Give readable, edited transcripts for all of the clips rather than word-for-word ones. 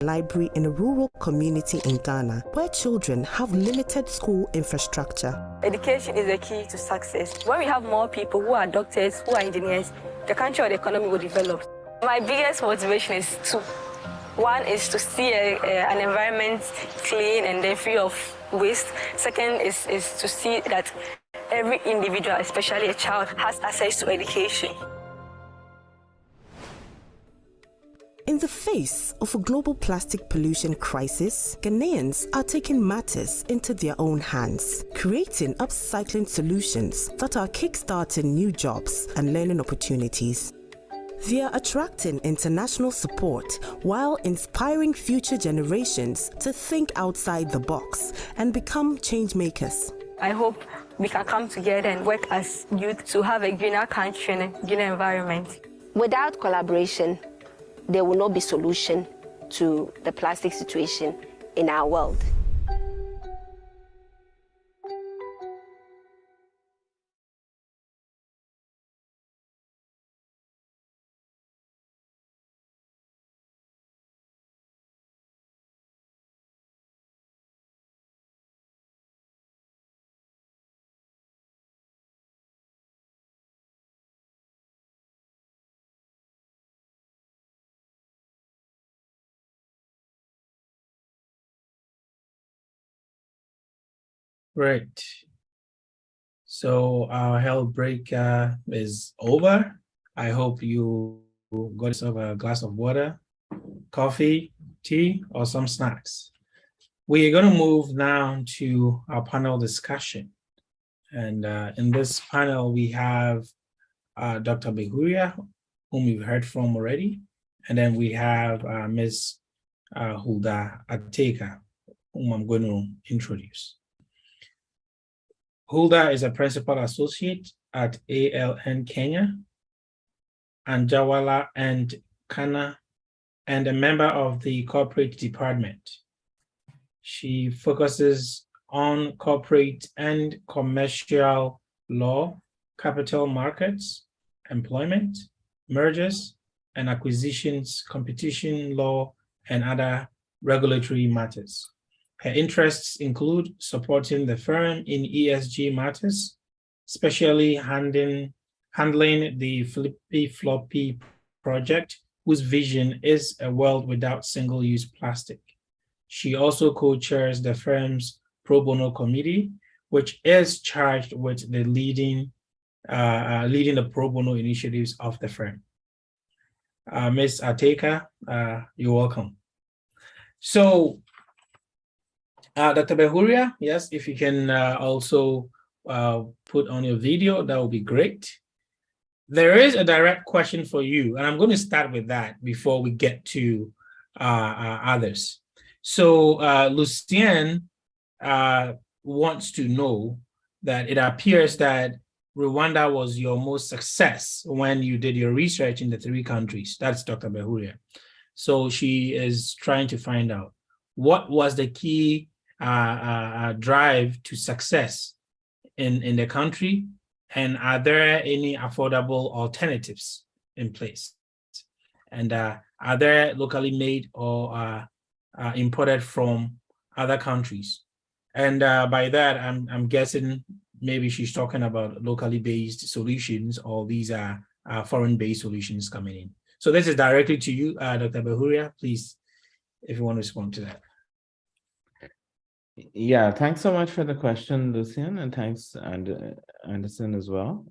library in a rural community in Ghana where children have limited school infrastructure. Education is the key to success. When we have more people who are doctors, who are engineers, the country or the economy will develop. My biggest motivation is two. One is to see an environment clean and then free of waste. Second is to see that every individual, especially a child, has access to education. In the face of a global plastic pollution crisis, Ghanaians are taking matters into their own hands, creating upcycling solutions that are kickstarting new jobs and learning opportunities. They are attracting international support while inspiring future generations to think outside the box and become change makers. I hope we can come together and work as youth to have a greener country and a greener environment. Without collaboration, there will not be solution to the plastic situation in our world. Great. So our health break is over. I hope you got yourself a glass of water, coffee, tea, or some snacks. We are going to move now to our panel discussion. And in this panel, we have Dr. Behuria, whom you've heard from already. And then we have Ms. Hulda Ateka, whom I'm going to introduce. Hulda is a principal associate at ALN Kenya, Anjawala and Kana, and a member of the corporate department. She focuses on corporate and commercial law, capital markets, employment, mergers and acquisitions, competition law, and other regulatory matters. Her interests include supporting the firm in ESG matters, especially handling the Flippy Floppy project, whose vision is a world without single-use plastic. She also co-chairs the firm's pro bono committee, which is charged with the leading the pro bono initiatives of the firm. Ms. Ateka, you're welcome. So, Dr. Behuria, yes, if you can also put on your video, that would be great. There is a direct question for you, and I'm going to start with that before we get to others. So Lucien wants to know that it appears that Rwanda was your most success when you did your research in the 3 countries. That's Dr. Behuria. So she is trying to find out what was the key drive to success in the country, and are there any affordable alternatives in place? And are there locally made or imported from other countries? And by that, I'm guessing maybe she's talking about locally based solutions, or these are foreign-based solutions coming in. So this is directly to you, Dr. Behuria. Please, if you want to respond to that. Yeah, thanks so much for the question, Lucian, and thanks, Anderson, as well.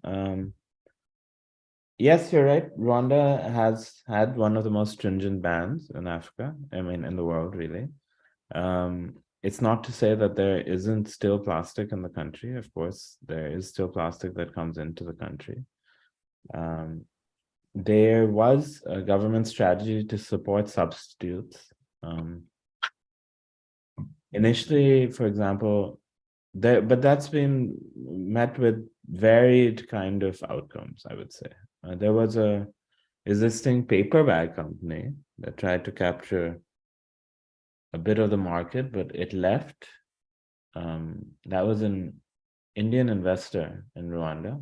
Yes, you're right. Rwanda has had one of the most stringent bans in Africa, I mean, in the world, really. It's not to say that there isn't still plastic in the country. Of course, there is still plastic that comes into the country. There was a government strategy to support substitutes. Initially, for example, but that's been met with varied kind of outcomes, I would say. There was a existing paper bag company that tried to capture a bit of the market, but it left. That was an Indian investor in Rwanda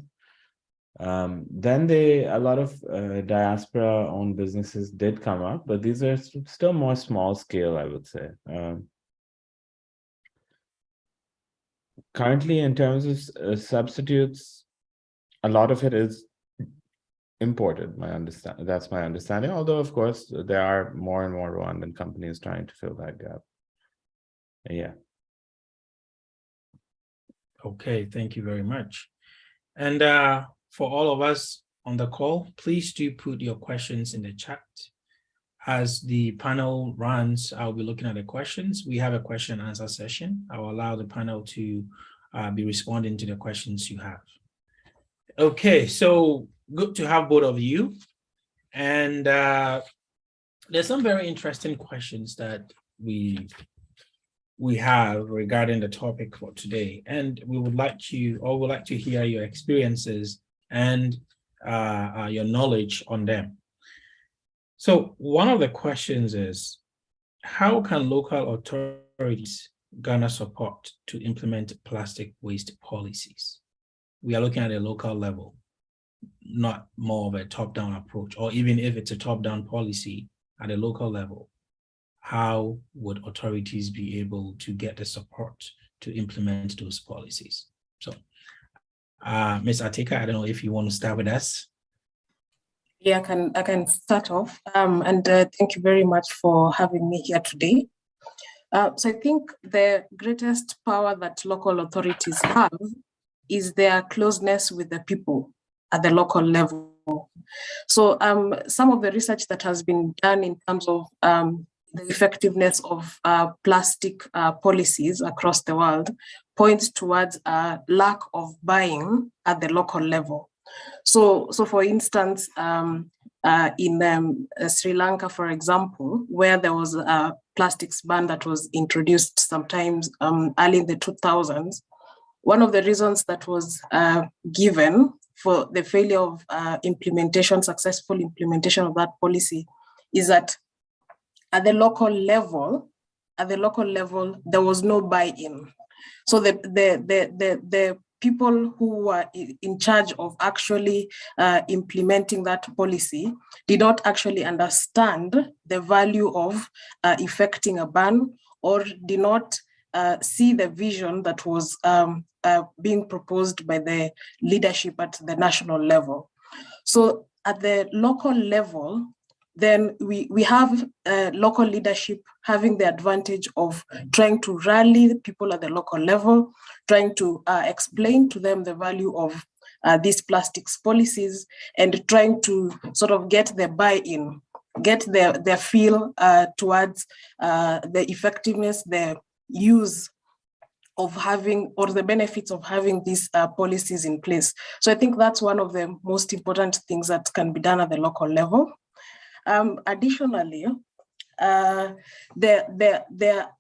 Then a lot of diaspora-owned businesses did come up, but these are still more small scale, I would say. Currently, in terms of substitutes, a lot of it is imported. That's my understanding. Although, of course, there are more and more Rwandan companies trying to fill that gap. Yeah. Okay, thank you very much. And for all of us on the call, please do put your questions in the chat. As the panel runs, I'll be looking at the questions. We have a question and answer session. I'll allow the panel to be responding to the questions you have. Okay, so good to have both of you. And there's some very interesting questions that we have regarding the topic for today. And we would like to hear your experiences and your knowledge on them. So one of the questions is, how can local authorities garner support to implement plastic waste policies? We are looking at a local level, not more of a top-down approach, or even if it's a top-down policy at a local level, how would authorities be able to get the support to implement those policies? So, Ms. Atika, I don't know if you want to start with us. Yeah, I can start off. Thank you very much for having me here today. So I think the greatest power that local authorities have is their closeness with the people at the local level. So some of the research that has been done in terms of the effectiveness of plastic policies across the world points towards a lack of buying at the local level. So for instance, in Sri Lanka, for example, where there was a plastics ban that was introduced sometimes early in the 2000s, one of the reasons that was given for the failure of successful implementation of that policy is that at the local level, there was no buy-in. So the people who were in charge of actually implementing that policy did not actually understand the value of effecting a ban, or did not see the vision that was being proposed by the leadership at the national level. So at the local level, then we have local leadership having the advantage of trying to rally people at the local level, trying to explain to them the value of these plastics policies, and trying to sort of get the buy-in, get their feel towards the effectiveness, the use of having, or the benefits of having these policies in place. So I think that's one of the most important things that can be done at the local level. Additionally, there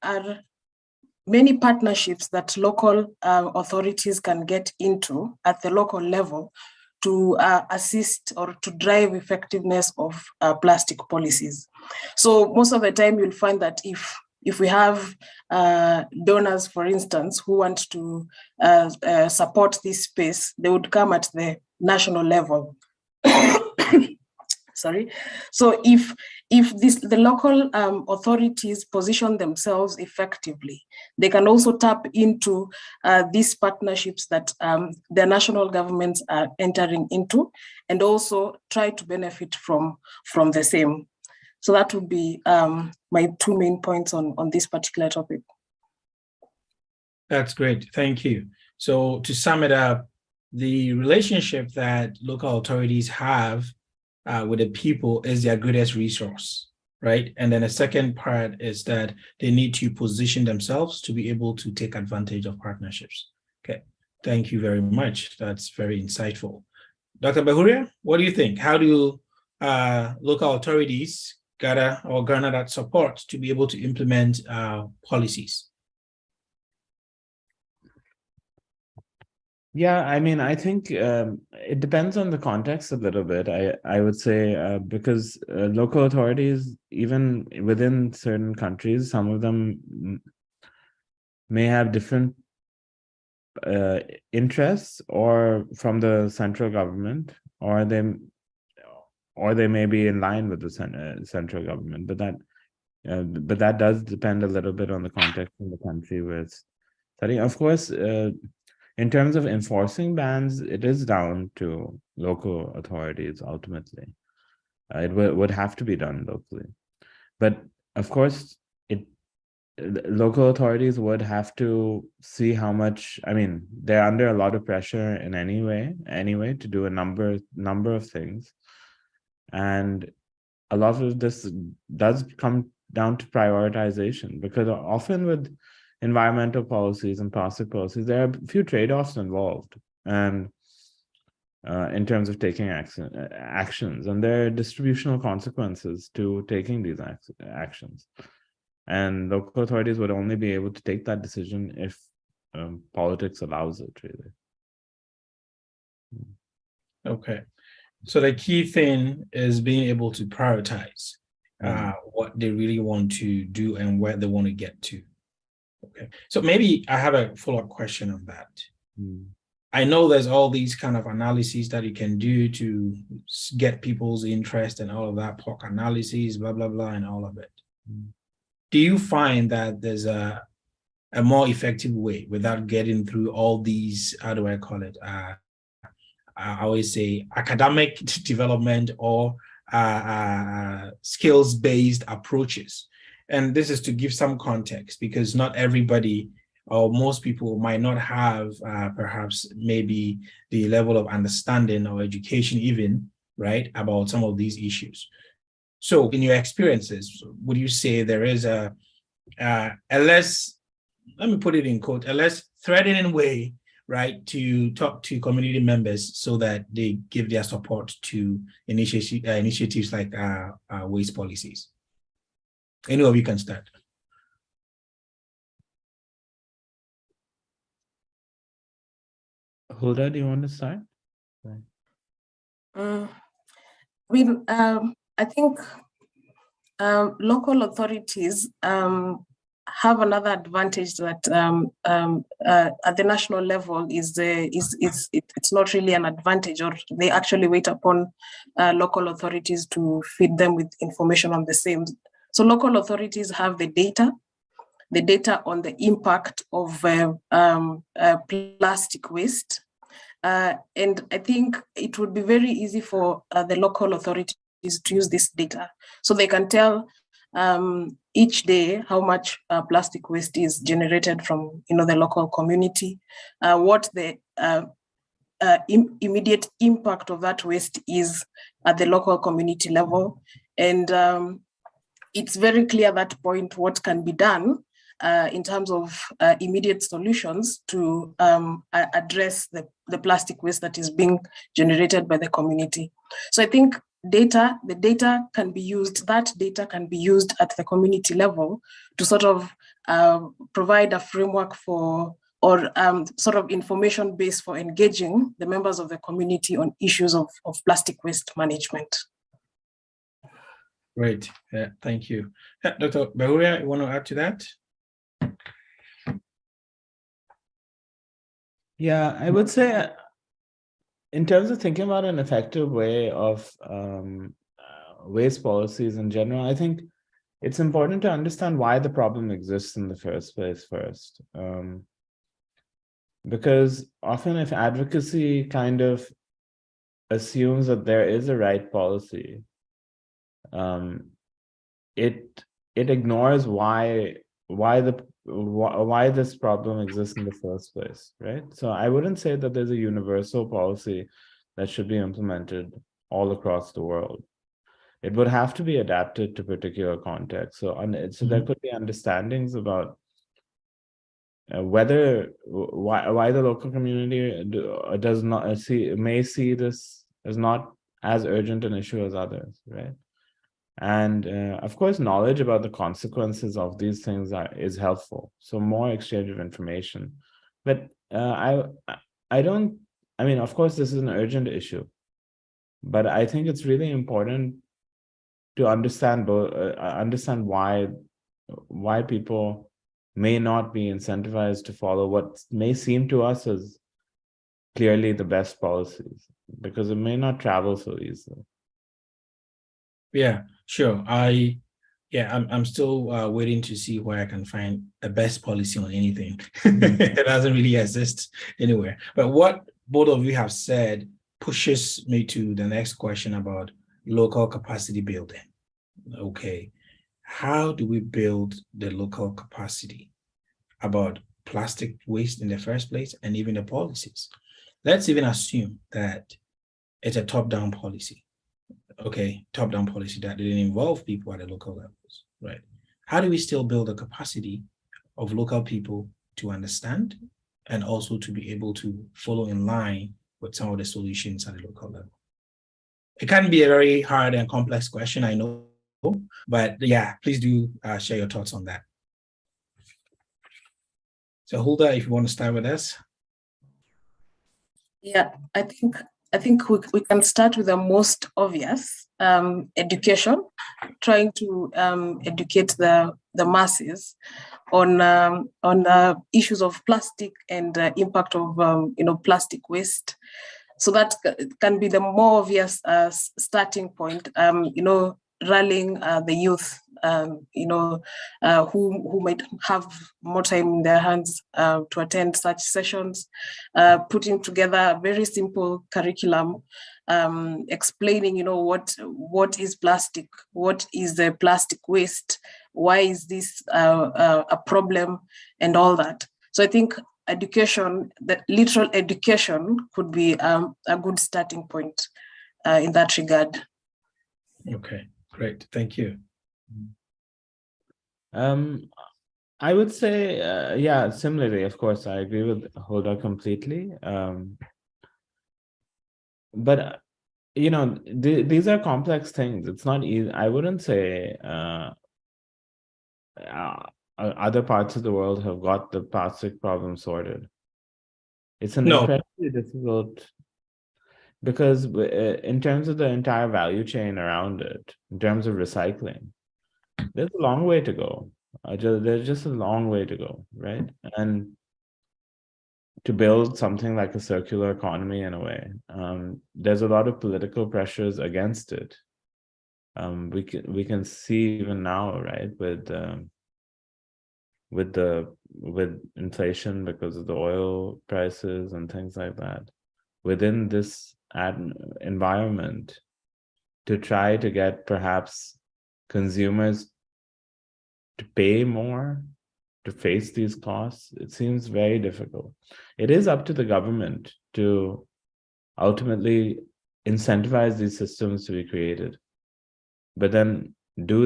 are many partnerships that local authorities can get into at the local level to assist or to drive effectiveness of plastic policies. So most of the time you'll find that if we have donors, for instance, who want to support this space, they would come at the national level. Sorry. So if the local authorities position themselves effectively, they can also tap into these partnerships that the national governments are entering into, and also try to benefit from the same. So that would be my two main points on this particular topic. That's great. Thank you. So to sum it up, the relationship that local authorities have with the people is their greatest resource, right? And then the second part is that they need to position themselves to be able to take advantage of partnerships. Okay, thank you very much. That's very insightful. Dr. Bahuria, what do you think? How do local authorities garner that support to be able to implement policies? Yeah, I mean, I think it depends on the context a little bit. I would say because local authorities, even within certain countries, some of them may have different interests or from the central government, or they may be in line with the central government, but that does depend a little bit on the context in the country where it's studying. Of course, in terms of enforcing bans, it is down to local authorities ultimately. It would have to be done locally, but of course, local authorities would have to see how much. I mean, they're under a lot of pressure in anyway to do a number of things, and a lot of this does come down to prioritization, because often with environmental policies and plastic policies, there are a few trade-offs involved, and in terms of taking actions, and there are distributional consequences to taking these actions. And local authorities would only be able to take that decision if politics allows it, really. Okay. So the key thing is being able to prioritize what they really want to do and where they want to get to. Okay. So maybe I have a follow-up question on that. I know there's all these kind of analyses that you can do to get people's interest and all of that, POC analyses, blah, blah, blah, and all of it. Do you find that there's a more effective way without getting through all these, how do I call it? I always say academic development or skills-based approaches. And this is to give some context, because not everybody or most people might not have perhaps maybe the level of understanding or education even, right, about some of these issues. So in your experiences, would you say there is a less, let me put it in quote, a less threatening way, right, to talk to community members so that they give their support to initiatives like waste policies? Any of you can start. Hulda, do you want to start? I think local authorities have another advantage that at the national level it's not really an advantage, or they actually wait upon local authorities to feed them with information on the same. So local authorities have the data on the impact of plastic waste. And I think it would be very easy for the local authorities to use this data, so they can tell each day how much plastic waste is generated from the local community, what the immediate impact of that waste is at the local community level, and it's very clear at that point what can be done in terms of immediate solutions to address the plastic waste that is being generated by the community. So I think the data can be used at the community level to sort of provide a framework for, or sort of information base for engaging the members of the community on issues of plastic waste management. Great, thank you. Dr. Bahuria, you want to add to that? Yeah, I would say in terms of thinking about an effective way of waste policies in general, I think it's important to understand why the problem exists in the first place first. Because often if advocacy kind of assumes that there is a right policy, it ignores why this problem exists in the first place, right? So I wouldn't say that there's a universal policy that should be implemented all across the world. It would have to be adapted to particular contexts. So there could be understandings about why the local community may see this as not as urgent an issue as others, right? And of course, knowledge about the consequences of these things is helpful. So more exchange of information. But of course, this is an urgent issue. But I think it's really important to understand why people may not be incentivized to follow what may seem to us as clearly the best policies, because it may not travel so easily. Yeah, sure. I'm still waiting to see where I can find a best policy on anything. It doesn't really exist anywhere. But what both of you have said pushes me to the next question about local capacity building. Okay, how do we build the local capacity about plastic waste in the first place and even the policies? Let's even assume that it's a top-down policy. Okay, top-down policy that didn't involve people at the local levels, right? How do we still build a capacity of local people to understand and also to be able to follow in line with some of the solutions at the local level? It can be a very hard and complex question, I know, but yeah, please do share your thoughts on that. So Hulda, if you want to start with us. Yeah, I think we can start with the most obvious, education, trying to educate the masses on issues of plastic and impact of plastic waste. So that can be the more obvious starting point. Rallying the youth, who might have more time in their hands to attend such sessions, putting together a very simple curriculum, explaining, what is plastic, what is the plastic waste, why is this a problem, and all that. So I think education, the literal education, could be a good starting point in that regard. Okay, great, thank you. I would say, yeah, similarly, of course, I agree with Hulda completely. But, these are complex things. It's not easy. I wouldn't say other parts of the world have got the plastic problem sorted. It's an incredibly difficult, because in terms of the entire value chain around it, in terms of recycling, there's a long way to go. There's just a long way to go, right? And to build something like a circular economy in a way, there's a lot of political pressures against it. We can see even now, right, with inflation because of the oil prices and things like that, within this environment, to try to get perhaps consumers to pay more to face these costs, it seems very difficult. It is up to the government to ultimately incentivize these systems to be created. But then do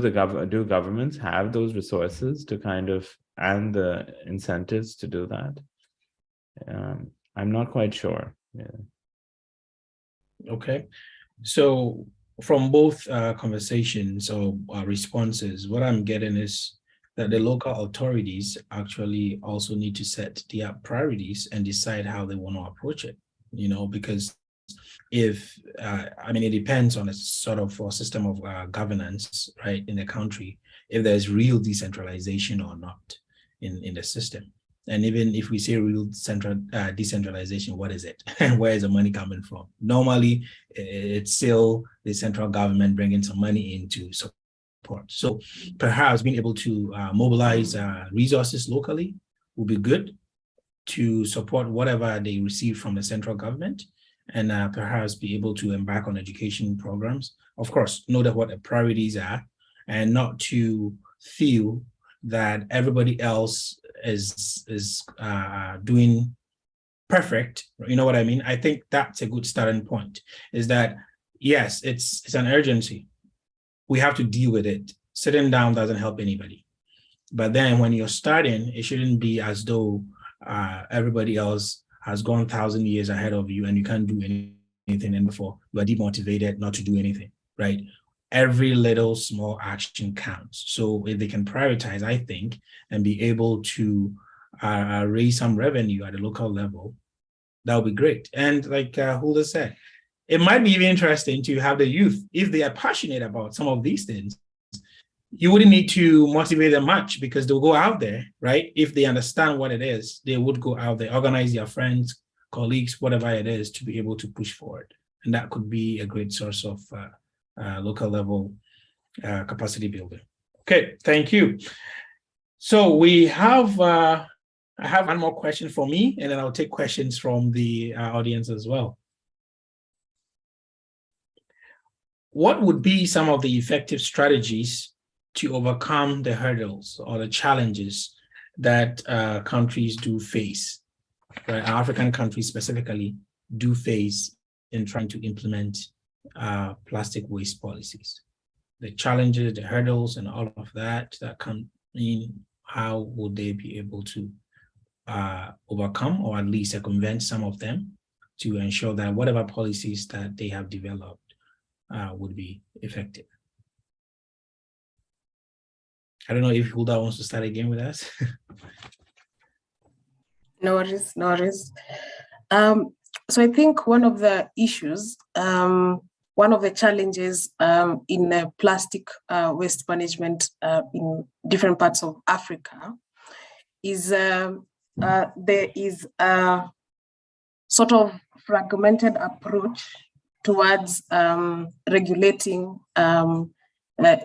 governments have those resources to kind of, and the incentives to do that? I'm not quite sure. Yeah. Okay, so from both conversations or responses, what I'm getting is that the local authorities actually also need to set their priorities and decide how they want to approach it, because if, it depends on a sort of a system of governance, right, in the country, if there's real decentralization or not in the system. And even if we say real decentralization, what is it? And where is the money coming from? Normally, it's still the central government bringing some money in to support. So perhaps being able to mobilize resources locally would be good to support whatever they receive from the central government, and perhaps be able to embark on education programs. Of course, know that what the priorities are, and not to feel that everybody else is doing perfect. You know what I mean? I think that's a good starting point, is that, yes, it's an urgency. We have to deal with it. Sitting down doesn't help anybody. But then when you're starting, it shouldn't be as though everybody else has gone 1,000 years ahead of you and you can't do anything, and before you are demotivated not to do anything, right? Every little small action counts. So if they can prioritize, I think, and be able to raise some revenue at a local level, that would be great. And like Hulda said, it might be even interesting to have the youth, if they are passionate about some of these things, you wouldn't need to motivate them much because they'll go out there, right? If they understand what it is, they would go out there, organize their friends, colleagues, whatever it is, to be able to push forward. And that could be a great source of local level capacity building. Okay, thank you. So we have, I have one more question for me, and then I'll take questions from the audience as well. What would be some of the effective strategies to overcome the hurdles or the challenges that countries do face, right? African countries specifically do face in trying to implement plastic waste policies? The challenges, the hurdles, and all of that can mean, how would they be able to overcome, or at least circumvent some of them, to ensure that whatever policies that they have developed would be effective? I don't know if Hulda wants to start again with us. No worries, no worries. So I think one of the issues, one of the challenges in plastic waste management in different parts of Africa is there is a sort of fragmented approach towards regulating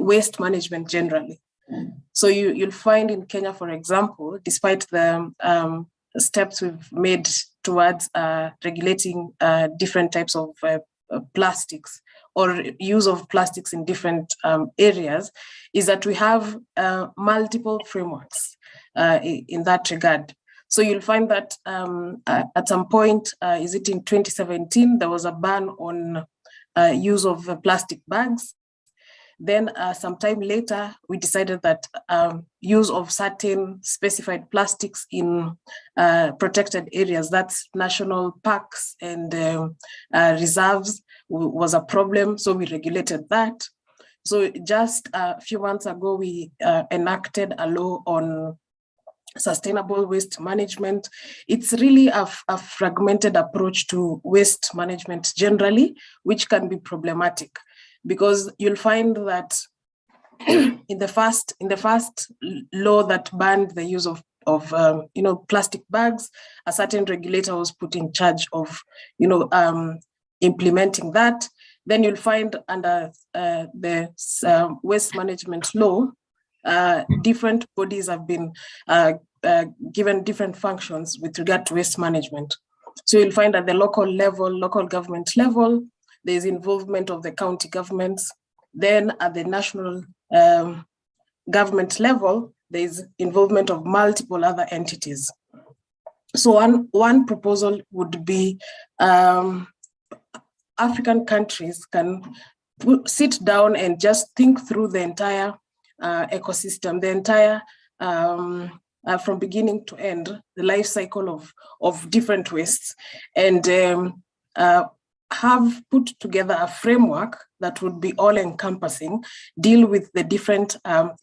waste management generally. So you'll find in Kenya, for example, despite the steps we've made towards regulating different types of plastics or use of plastics in different areas, is that we have multiple frameworks in that regard. So you'll find that at some point, is it in 2017, there was a ban on use of plastic bags. Then sometime later, we decided that use of certain specified plastics in protected areas, that's national parks and reserves, was a problem. So we regulated that. So just a few months ago, we enacted a law on sustainable waste management. It's really a fragmented approach to waste management generally, which can be problematic, because you'll find that in the first law that banned the use of plastic bags, a certain regulator was put in charge of implementing that. Then you'll find under the waste management law, different bodies have been given different functions with regard to waste management. So you'll find at the local level, local government level, there's involvement of the county governments. Then at the national government level, there's involvement of multiple other entities. So one proposal would be African countries can sit down and just think through the entire ecosystem, the entire from beginning to end, the life cycle of different wastes, and have put together a framework that would be all-encompassing, deal with the different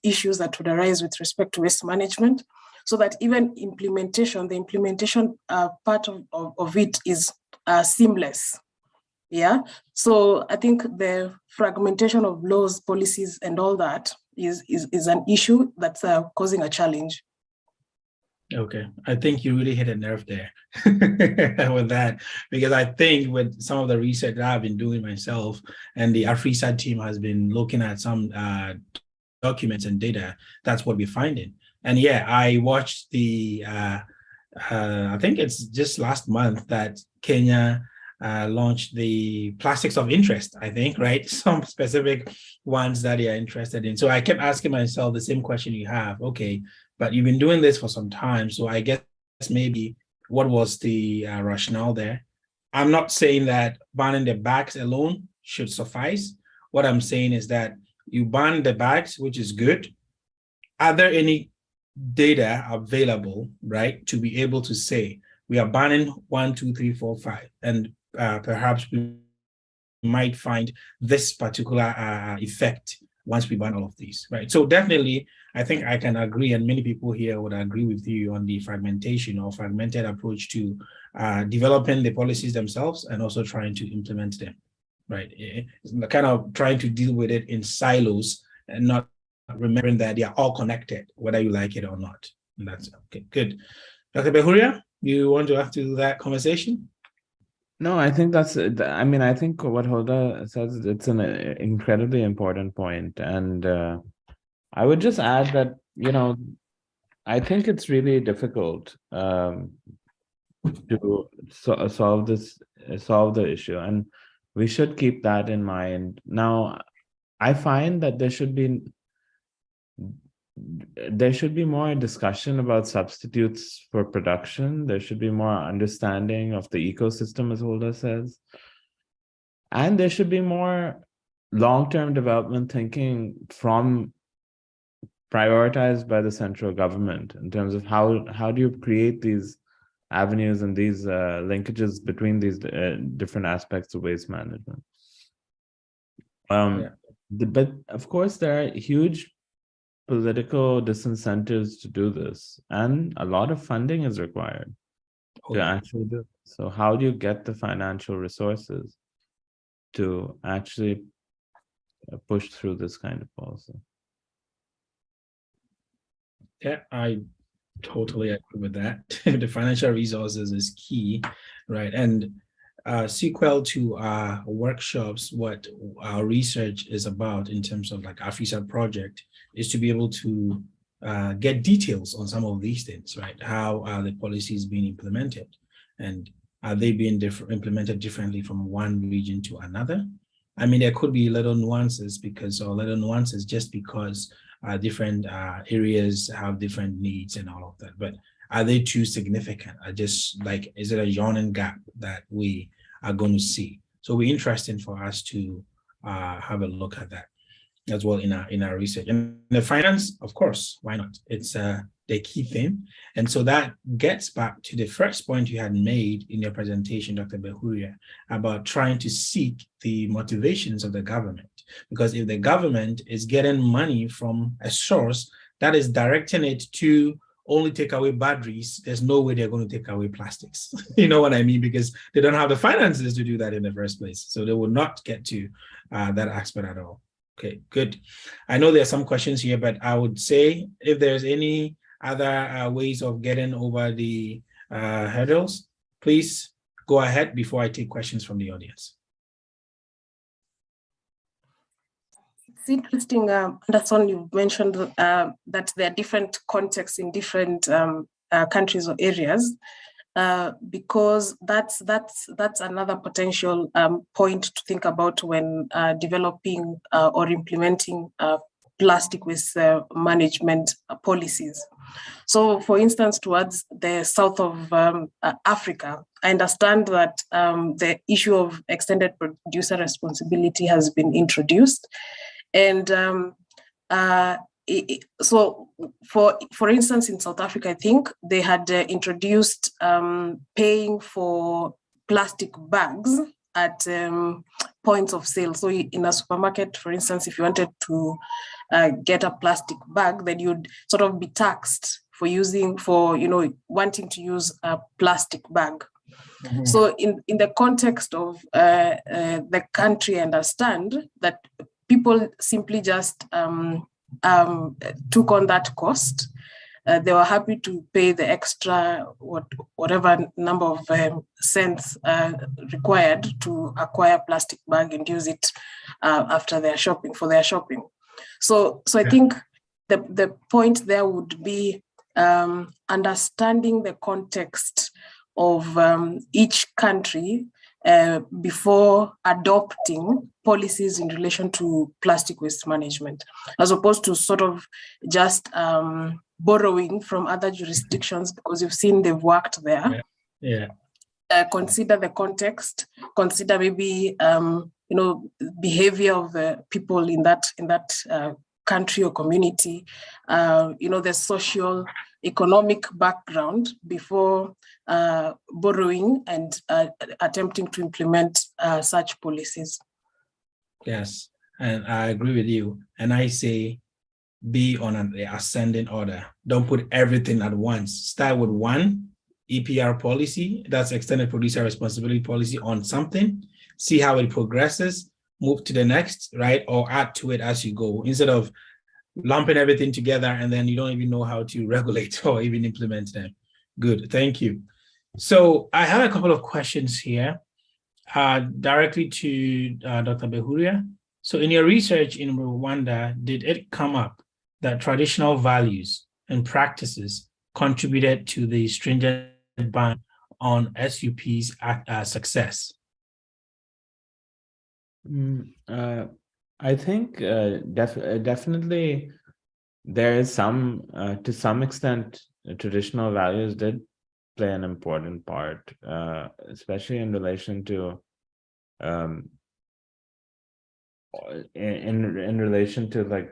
issues that would arise with respect to waste management, so that even implementation, the implementation part of it is seamless. Yeah, so I think the fragmentation of laws, policies, and all that is an issue that's causing a challenge. Okay, I think you really hit a nerve there with that, because I think with some of the research that I've been doing myself, and the AfriSat team has been looking at some documents and data, that's what we're finding. And yeah, I watched the, I think it's just last month that Kenya launched the plastics of interest, I think, right? Some specific ones that they are interested in. So I kept asking myself the same question you have. Okay, but you've been doing this for some time. So I guess maybe what was the rationale there? I'm not saying that banning the bags alone should suffice. What I'm saying is that you ban the bags, which is good. Are there any data available, right, to be able to say we are banning 1, 2, 3, 4, 5, and perhaps we might find this particular effect once we ban all of these, right? So definitely, I think I can agree, and many people here would agree with you on the fragmentation or fragmented approach to developing the policies themselves and also trying to implement them, right? It's kind of trying to deal with it in silos and not remembering that they are all connected, whether you like it or not. And that's okay, good. Dr. Behuria, you want to add to that conversation? No, I think I mean, I think what Hoda says, it's an incredibly important point. And I would just add that, I think it's really difficult to solve the issue. And we should keep that in mind. Now, I find that there should be more discussion about substitutes for production. There should be more understanding of the ecosystem, as Holda says. And there should be more long-term development thinking prioritized by the central government in terms of how do you create these avenues and these linkages between these different aspects of waste management. But of course, there are huge political disincentives to do this, and a lot of funding is required to actually do it. So how do you get the financial resources to actually push through this kind of policy? Yeah, I totally agree with that. The financial resources is key, right? And sequel to our workshops, what our research is about in terms of like AFRISA project is to be able to get details on some of these things, right? How are the policies being implemented? And are they being implemented differently from one region to another? I mean, there could be little nuances just because different areas have different needs and all of that. But are they too significant? Is it a yawning gap that we are going to see? So it'll be interesting for us to have a look at that as well in our research. And the finance, of course, why not? It's the key theme. And so that gets back to the first point you had made in your presentation, Dr. Behuria, about trying to seek the motivations of the government. Because if the government is getting money from a source that is directing it to only take away batteries, there's no way they're going to take away plastics. You know what I mean? Because they don't have the finances to do that in the first place. So they will not get to that aspect at all. Okay, good. I know there are some questions here, but I would say if there's any other ways of getting over the hurdles, please go ahead before I take questions from the audience. It's interesting, Anderson, you mentioned that there are different contexts in different countries or areas, because that's another potential point to think about when developing or implementing plastic waste management policies. So, for instance, towards the south of Africa, I understand that the issue of extended producer responsibility has been introduced. And so, for instance, in South Africa, I think they had introduced paying for plastic bags at points of sale. So in a supermarket, for instance, if you wanted to get a plastic bag, then you'd sort of be taxed for wanting to use a plastic bag. Mm-hmm. So in the context of the country, I understand that people simply just took on that cost. They were happy to pay the extra whatever number of cents required to acquire a plastic bag and use it after their shopping. So I think the point there would be understanding the context of each country before adopting policies in relation to plastic waste management, as opposed to sort of just borrowing from other jurisdictions because you've seen they've worked there. Yeah. Consider the context. Consider maybe behavior of the people in that country or community. The social economic background before borrowing and attempting to implement such policies. Yes, and I agree with you. And I say, be on an ascending order. Don't put everything at once. Start with one EPR policy, that's extended producer responsibility policy, on something. See how it progresses. Move to the next, right? Or add to it as you go. Instead of lumping everything together and then you don't even know how to regulate or even implement them. Good, thank you. So I have a couple of questions here directly to Dr. Behuria. So in your research in Rwanda, did it come up that traditional values and practices contributed to the stringent ban on SUP's success? I think definitely there is some, to some extent, traditional values did play an important part, especially in relation to in relation to like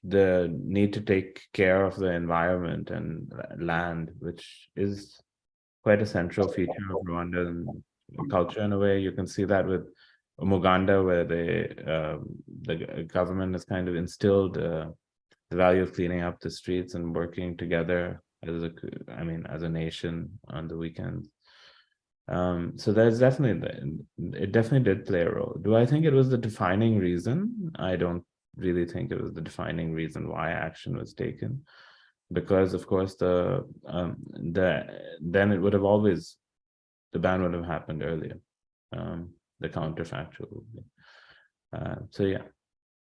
the need to take care of the environment and land, which is quite a central feature of Rwandan culture in a way. You can see that with Umuganda, where the government has kind of instilled the value of cleaning up the streets and working together as a nation on the weekends. So there's definitely, it definitely did play a role. Do I think it was the defining reason? I don't really think it was the defining reason why action was taken, because of course then it would have always, the ban would have happened earlier. The counterfactual would be. So yeah,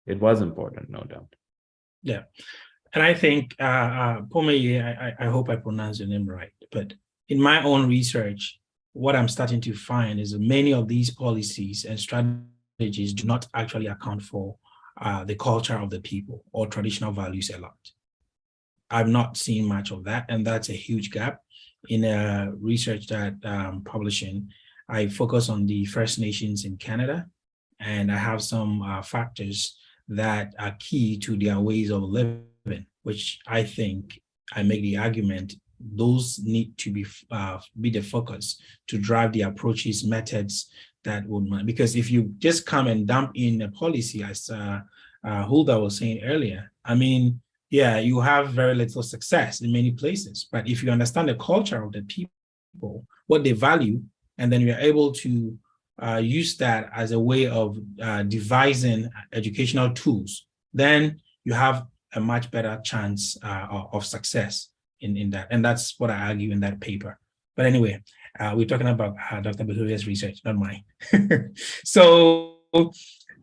it was important, no doubt. Yeah. And I think, Pomeye, I hope I pronounced your name right, but in my own research, what I'm starting to find is that many of these policies and strategies do not actually account for the culture of the people or traditional values a lot. I've not seen much of that, and that's a huge gap. In research that I'm publishing, I focus on the First Nations in Canada, and I have some factors that are key to their ways of living, which I think I make the argument those need to be the focus to drive the approaches, methods that would, because if you just come and dump in a policy, as Hulda was saying earlier, I mean, yeah, you have very little success in many places, but if you understand the culture of the people, what they value, and then you're able to use that as a way of devising educational tools, then you have a much better chance of success in that. And that's what I argue in that paper. But anyway, we're talking about Dr. Behuria's research, not mine. So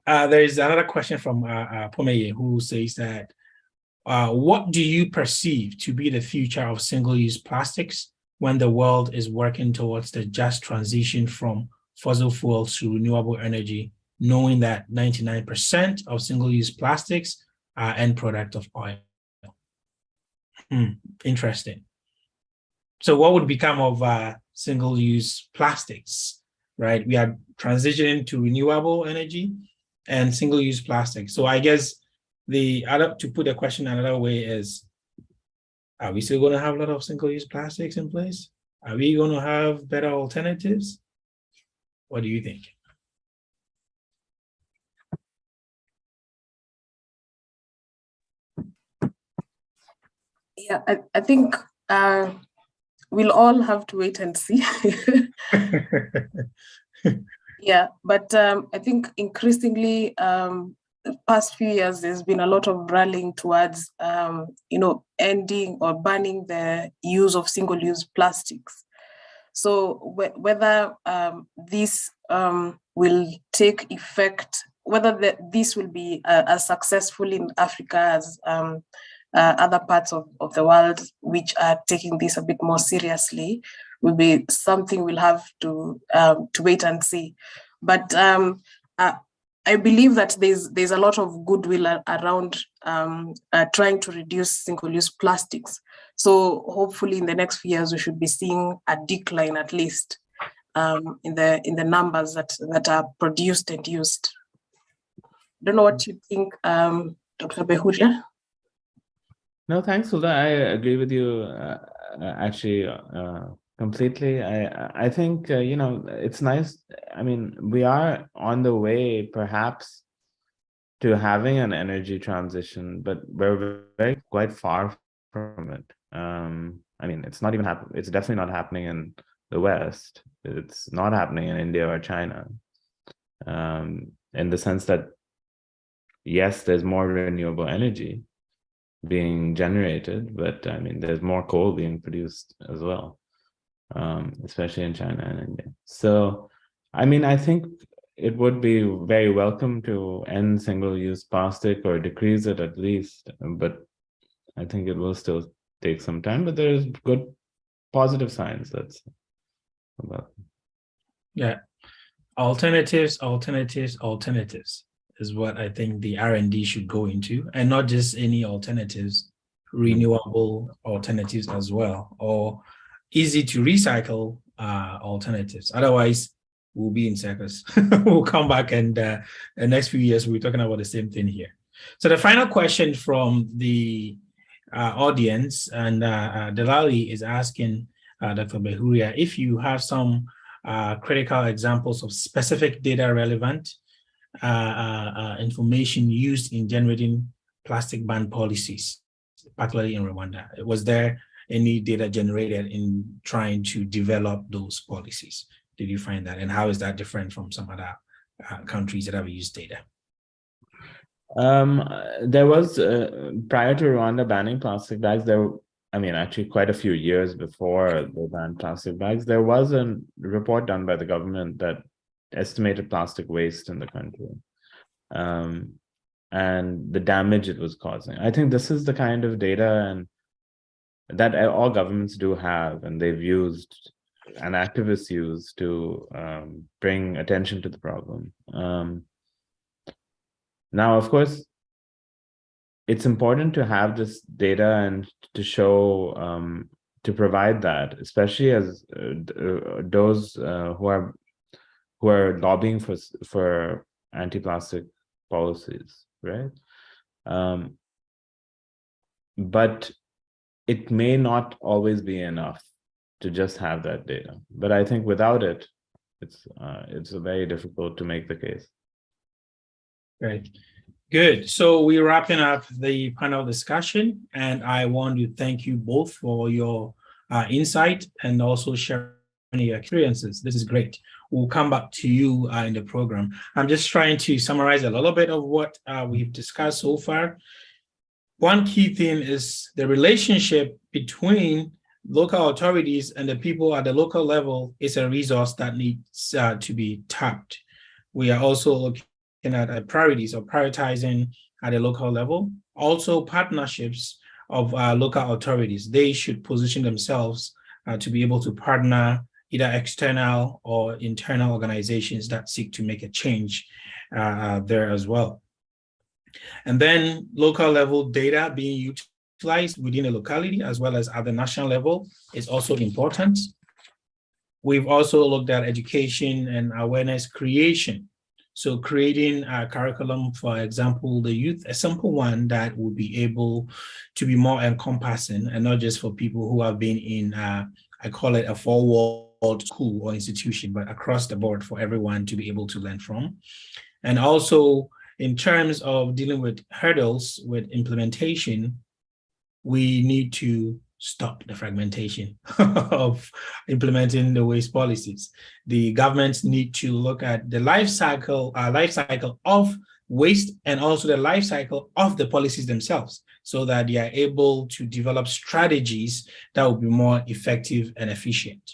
there is another question from Pomeye, who says that, what do you perceive to be the future of single-use plastics when the world is working towards the just transition from fossil fuels to renewable energy, knowing that 99% of single-use plastics are end product of oil? Interesting. So what would become of single-use plastics, right? We are transitioning to renewable energy and single-use plastics. So I guess to put the question another way is, are we still going to have a lot of single-use plastics in place? Are we going to have better alternatives? What do you think? Yeah, I think we'll all have to wait and see. Yeah, but I think increasingly, the past few years, there's been a lot of rallying towards, ending or banning the use of single-use plastics. So whether this will take effect, whether this will be as successful in Africa as other parts of the world which are taking this a bit more seriously, will be something we'll have to wait and see. But I believe that there's a lot of goodwill around trying to reduce single-use plastics. So hopefully in the next few years we should be seeing a decline, at least in the numbers that are produced and used. I don't know what you think, Dr. Behuria. No, thanks, Hulda. I agree with you actually completely. I think it's nice. I mean, we are on the way perhaps to having an energy transition, but we're quite far from it. I mean, it's not even happening. It's definitely not happening in the West. It's not happening in India or China. In the sense that, yes, there's more renewable energy, being generated, but I mean, there's more coal being produced as well, especially in China and India. So, I mean, I think it would be very welcome to end single-use plastic or decrease it at least, but I think it will still take some time, but there's good positive signs that's about. Yeah. Alternatives is what I think the R&D should go into, and not just any alternatives, renewable alternatives as well, or easy to recycle alternatives. Otherwise, we'll be in circles. We'll come back and the next few years, we'll be talking about the same thing here. So the final question from the audience, and Delali is asking Dr. Behuria, if you have some critical examples of specific data relevant information used in generating plastic ban policies, particularly in Rwanda. Was there any data generated in trying to develop those policies? Did you find that? And how is that different from some other countries that have used data? There was, prior to Rwanda banning plastic bags, I mean, actually quite a few years before they banned plastic bags, there was a report done by the government that estimated plastic waste in the country and the damage it was causing. I think this is the kind of data and that all governments do have, and they've used and activists use to bring attention to the problem. Now, of course, it's important to have this data and to show, to provide that, especially as those who are lobbying for anti-plastic policies, right? But it may not always be enough to just have that data. But I think without it, it's very difficult to make the case. Great. Good. So we're wrapping up the panel discussion, and I want to thank you both for your insight and also sharing your experiences. This is great. We'll come back to you in the program. I'm just trying to summarize a little bit of what we've discussed so far. One key thing is the relationship between local authorities and the people at the local level is a resource that needs to be tapped. We are also looking at priorities or prioritizing at a local level. Also, partnerships of local authorities. They should position themselves to be able to partner either external or internal organizations that seek to make a change there as well. And then local level data being utilized within a locality as well as at the national level is also important. We've also looked at education and awareness creation. So creating a curriculum, for example, the youth, a simple one that would be able to be more encompassing and not just for people who have been in, I call it a four-walled school or institution, but across the board for everyone to be able to learn from. And also in terms of dealing with hurdles with implementation, we need to stop the fragmentation of implementing the waste policies. The governments need to look at the life cycle of waste and also the life cycle of the policies themselves so that they are able to develop strategies that will be more effective and efficient.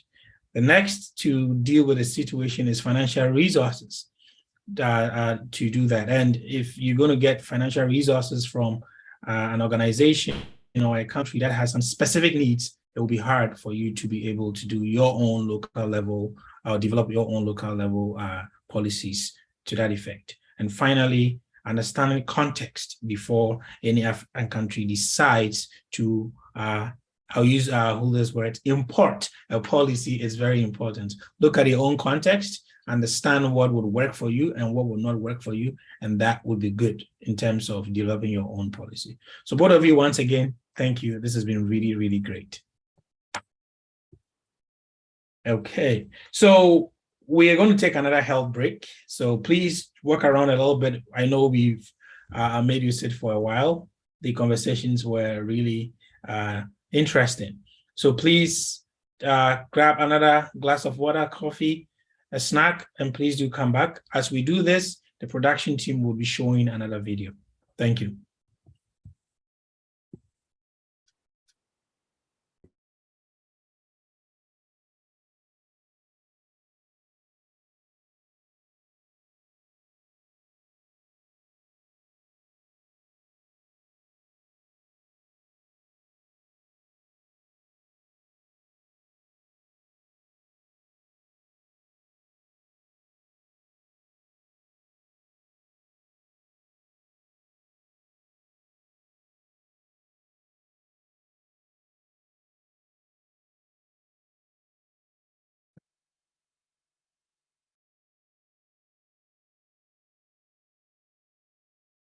The next to deal with the situation is financial resources to do that. And if you're going to get financial resources from an organization or a country that has some specific needs, it will be hard for you to be able to do your own local level or develop your own local level policies to that effect. And finally, understanding context before any African country decides to, I'll use Hulda's word, import a policy is very important. Look at your own context, understand what would work for you and what would not work for you, and that would be good in terms of developing your own policy. So both of you, once again, thank you. This has been really, really great. Okay, so we are going to take another health break. So please walk around a little bit. I know we've made you sit for a while. The conversations were really interesting. So please grab another glass of water, coffee, a snack, and please do come back. As we do this, the production team will be showing another video. Thank you.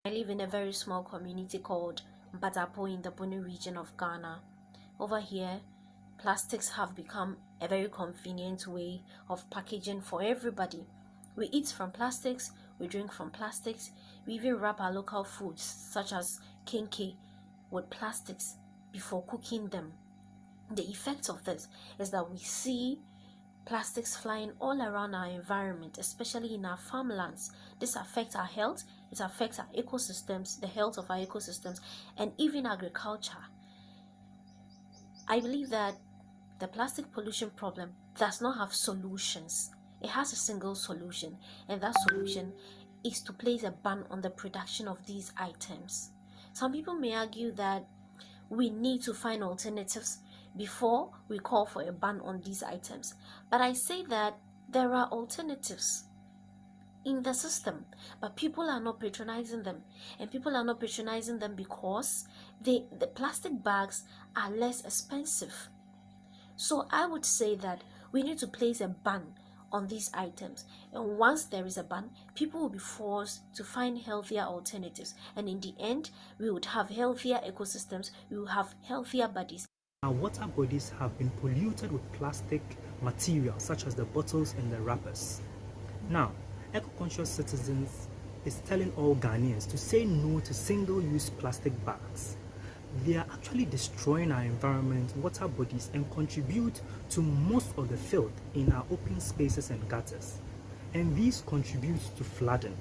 I live in a very small community called Mbatapo in the Buni region of Ghana. Over here, plastics have become a very convenient way of packaging for everybody. We eat from plastics, we drink from plastics, we even wrap our local foods such as kenke with plastics before cooking them. The effect of this is that we see plastics flying all around our environment, especially in our farmlands. This affects our health, it affects our ecosystems, the health of our ecosystems, and even agriculture. I believe that the plastic pollution problem does not have solutions. It has a single solution, and that solution is to place a ban on the production of these items. Some people may argue that we need to find alternatives before we call for a ban on these items. But I say that there are alternatives in the system, but people are not patronizing them. And people are not patronizing them because the plastic bags are less expensive. So I would say that we need to place a ban on these items. And once there is a ban, people will be forced to find healthier alternatives. And in the end, we would have healthier ecosystems, we will have healthier bodies. Our water bodies have been polluted with plastic materials such as the bottles and the wrappers. Now, eco-conscious citizens is telling all Ghanaians to say no to single-use plastic bags. They are actually destroying our environment, water bodies, and contribute to most of the filth in our open spaces and gutters. And these contribute to flooding.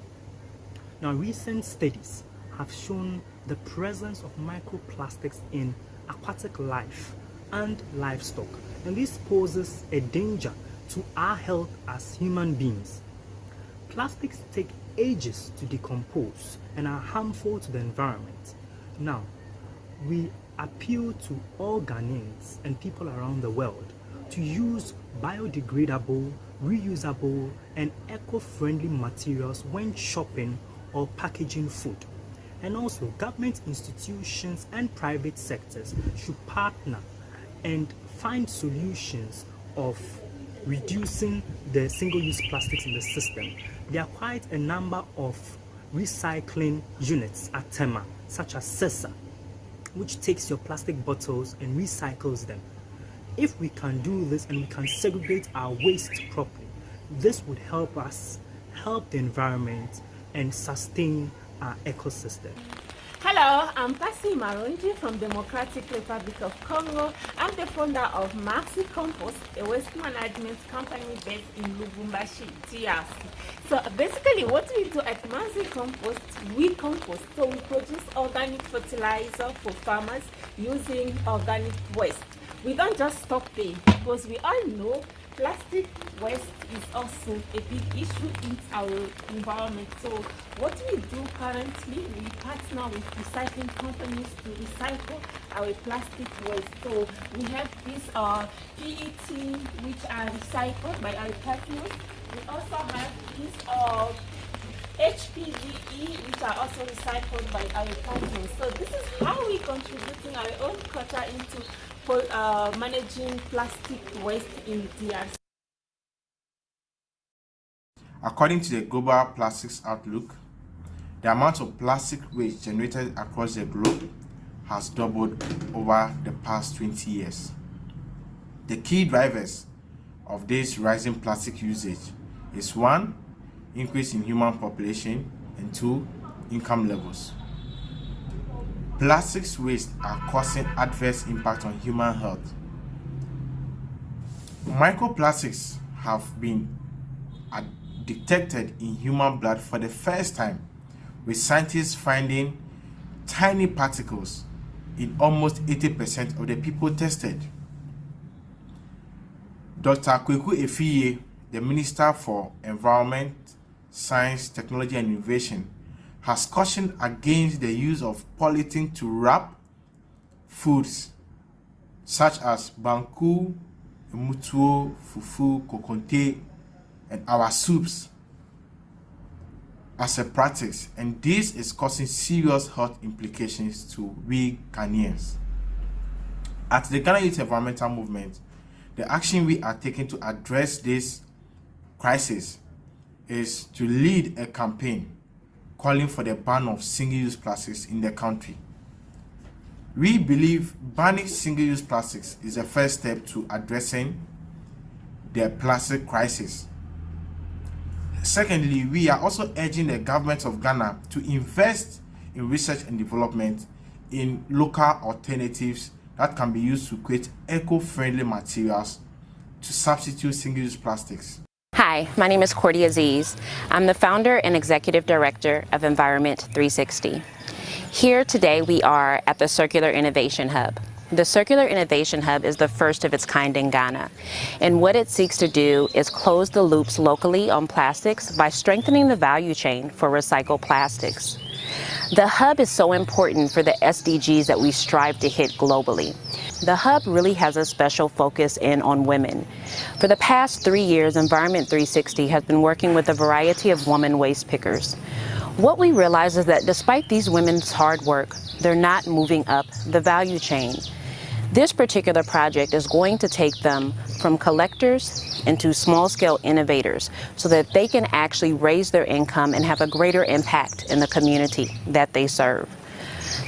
Now, recent studies have shown the presence of microplastics in aquatic life and livestock, and this poses a danger to our health as human beings. Plastics take ages to decompose and are harmful to the environment. Now, we appeal to all Ghanaians and people around the world to use biodegradable, reusable, and eco-friendly materials when shopping or packaging food. And also, government institutions and private sectors should partner and find solutions of reducing the single-use plastics in the system. There are quite a number of recycling units at Tema, such as CESA, which takes your plastic bottles and recycles them. If we can do this and we can segregate our waste properly, this would help us help the environment and sustain our ecosystem. Hello, I'm Pasi Marunji from Democratic Republic of Congo. I'm the founder of Maxi Compost, a waste management company based in Lubumbashi, DRC. So basically what we do at Maxi Compost, we compost. So we produce organic fertilizer for farmers using organic waste. We don't just stop there because we all know plastic waste is also a big issue in our environment. So what we do currently, we partner with recycling companies to recycle our plastic waste. So we have these PET which are recycled by our partners. We also have these HPGE which are also recycled by our partners. So this is how we contributing our own quota into managing plastic waste in DRC. According to the Global Plastics Outlook, the amount of plastic waste generated across the globe has doubled over the past 20 years. The key drivers of this rising plastic usage is 1, increase in human population, and 2, income levels. Plastics waste are causing adverse impact on human health. Microplastics have been detected in human blood for the first time, with scientists finding tiny particles in almost 80% of the people tested. Dr. Kweku Efiye, the Minister for Environment, Science, Technology and Innovation, has cautioned against the use of polythene to wrap foods such as banku, mutuo, fufu, kokonte, and our soups as a practice, and this is causing serious health implications to we Ghanaians. At the Ghana Youth Environmental Movement, the action we are taking to address this crisis is to lead a campaign calling for the ban of single-use plastics in the country. We believe banning single-use plastics is the first step to addressing the plastic crisis. Secondly, we are also urging the government of Ghana to invest in research and development in local alternatives that can be used to create eco-friendly materials to substitute single-use plastics. Hi, my name is Cordy Aziz. I'm the founder and executive director of Environment 360. Here today we are at the Circular Innovation Hub. The Circular Innovation Hub is the first of its kind in Ghana, and what it seeks to do is close the loops locally on plastics by strengthening the value chain for recycled plastics. The hub is so important for the SDGs that we strive to hit globally. The hub really has a special focus on women. For the past 3 years, Environment 360 has been working with a variety of women waste pickers. What we realize is that despite these women's hard work, they're not moving up the value chain. This particular project is going to take them from collectors into small-scale innovators so that they can actually raise their income and have a greater impact in the community that they serve.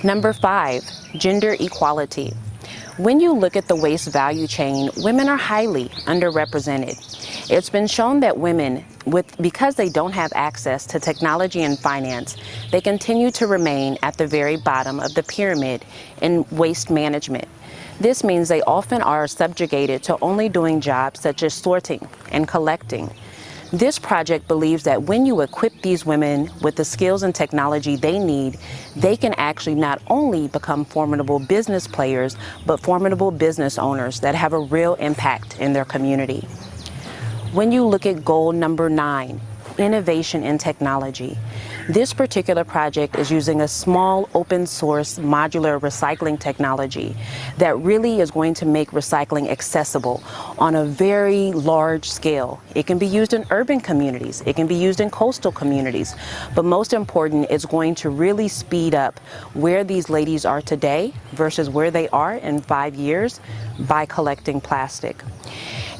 Number 5, gender equality. When you look at the waste value chain, women are highly underrepresented. It's been shown that women, because they don't have access to technology and finance, they continue to remain at the very bottom of the pyramid in waste management. This means they often are subjugated to only doing jobs such as sorting and collecting. This project believes that when you equip these women with the skills and technology they need, they can actually not only become formidable business players, but formidable business owners that have a real impact in their community. When you look at goal number 9, innovation in technology, this particular project is using a small open source modular recycling technology that really is going to make recycling accessible on a very large scale. It can be used in urban communities, it can be used in coastal communities, but most important, it's going to really speed up where these ladies are today versus where they are in 5 years by collecting plastic.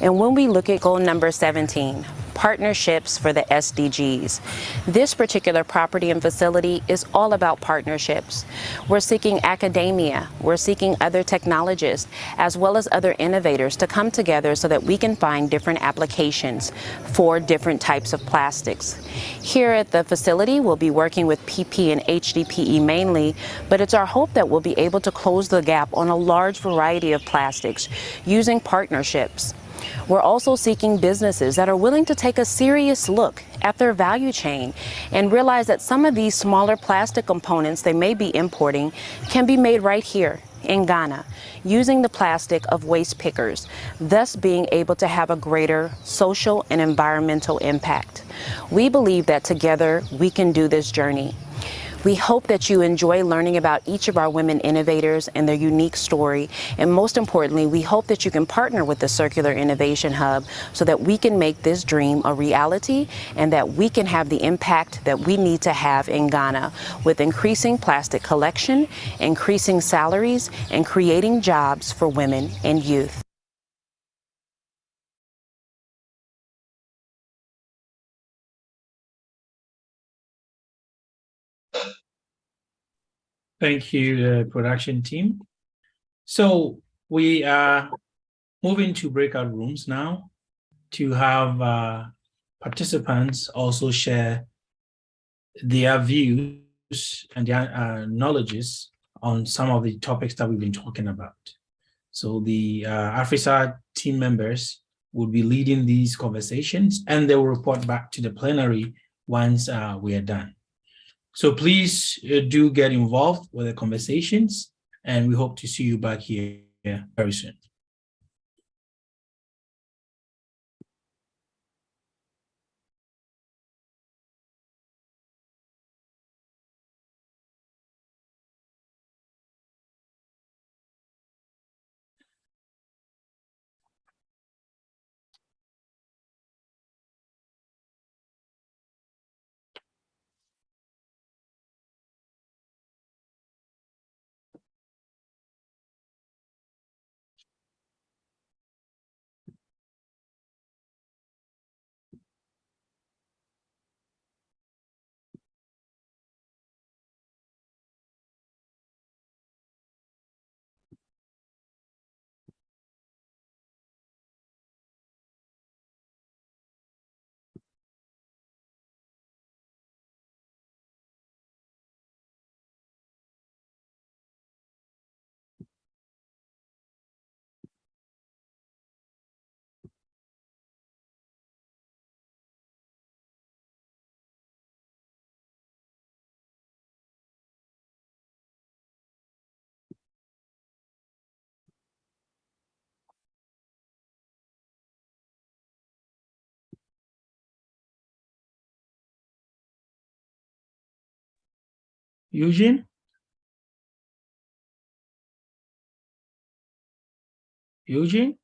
And when we look at goal number 17, partnerships for the SDGs. This particular property and facility is all about partnerships. We're seeking academia, we're seeking other technologists, as well as other innovators to come together so that we can find different applications for different types of plastics. Here at the facility, we'll be working with PP and HDPE mainly, but it's our hope that we'll be able to close the gap on a large variety of plastics using partnerships. We're also seeking businesses that are willing to take a serious look at their value chain and realize that some of these smaller plastic components they may be importing can be made right here in Ghana using the plastic of waste pickers, thus being able to have a greater social and environmental impact. We believe that together we can do this journey. We hope that you enjoy learning about each of our women innovators and their unique story. And most importantly, we hope that you can partner with the Circular Innovation Hub so that we can make this dream a reality and that we can have the impact that we need to have in Ghana with increasing plastic collection, increasing salaries, and creating jobs for women and youth. Thank you, production team. So we are moving to breakout rooms now to have participants also share their views and their knowledges on some of the topics that we've been talking about. So the AFRISA team members will be leading these conversations and they will report back to the plenary once we are done. So please do get involved with the conversations, and we hope to see you back here very soon. Eugene? Eugene?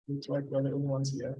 Looks like we're the only ones here.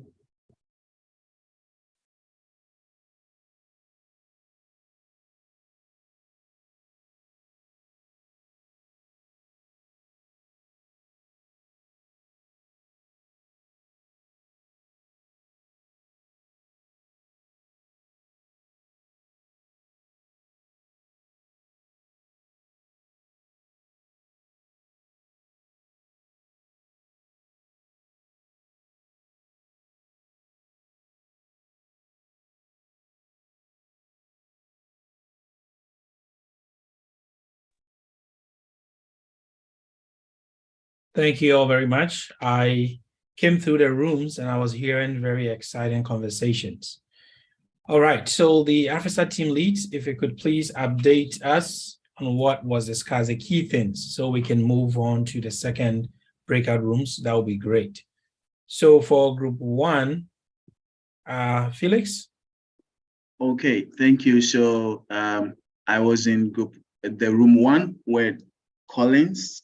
Thank you all very much. I came through the rooms and I was hearing very exciting conversations. All right, so the AFISA team leads, if you could please update us on what was discussed, the key things, so we can move on to the second breakout rooms, that would be great. So for group one, Felix? Okay, thank you. So I was in the room one where Collins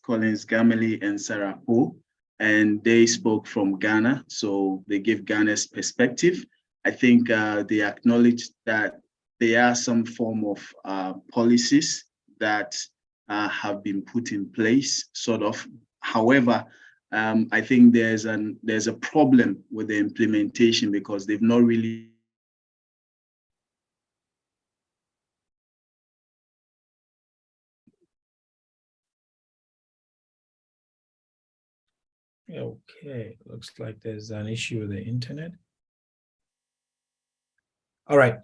Gamely, and Sarah Ho, and they spoke from Ghana. So they gave Ghana's perspective. I think they acknowledged that there are some form of policies that have been put in place, sort of. However, I think there's a problem with the implementation because they've not really. Okay, looks like there's an issue with the internet. All right,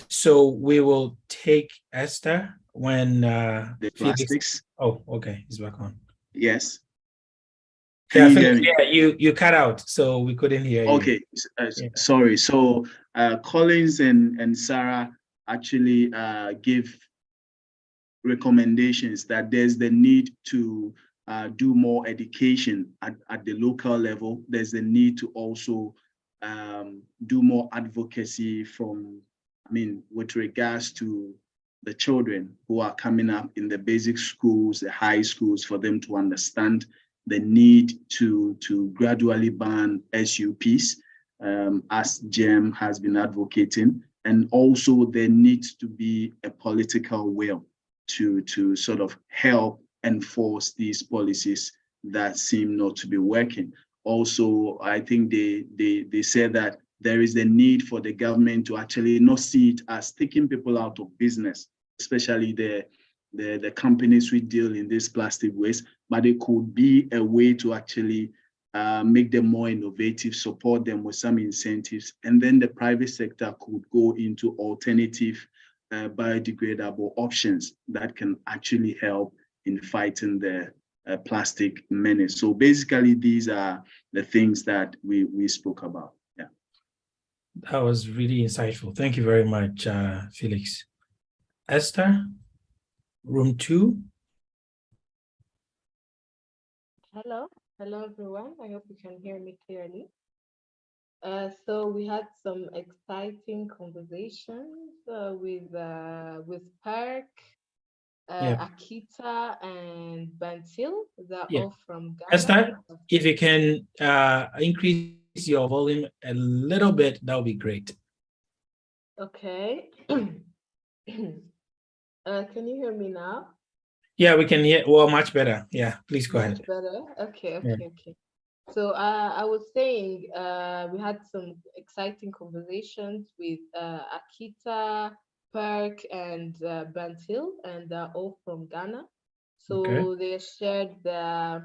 so we will take Esther when The Felix... plastics. Oh, okay, he's back on. Yes. Yeah, Can you hear me? yeah, you cut out, so we couldn't hear you. Okay, Yeah. sorry. So Collins and Sarah actually give recommendations that there's the need to do more education at the local level. There's the need to also do more advocacy with regards to the children who are coming up in the basic schools, the high schools, for them to understand the need to gradually ban SUPs, as GEM has been advocating, and also there needs to be a political will to sort of help enforce these policies that seem not to be working. Also, I think they said that there is a need for the government to actually not see it as taking people out of business, especially the companies who deal in this plastic waste, but it could be a way to actually make them more innovative, support them with some incentives, and then the private sector could go into alternative biodegradable options that can actually help in fighting the plastic menace. So basically, these are the things that we spoke about. Yeah. That was really insightful. Thank you very much, Felix. Esther, room 2. Hello everyone. I hope you can hear me clearly. So we had some exciting conversations with Park, Akita, and Bantil. They're all from Ghana. Esther, if you can increase your volume a little bit, that would be great. Okay. Can you hear me now? Yeah, we can hear, well, much better. Yeah, please go ahead. Much better. Okay. So I was saying we had some exciting conversations with Akita, Park, and Bantil, and they're all from Ghana. So they shared the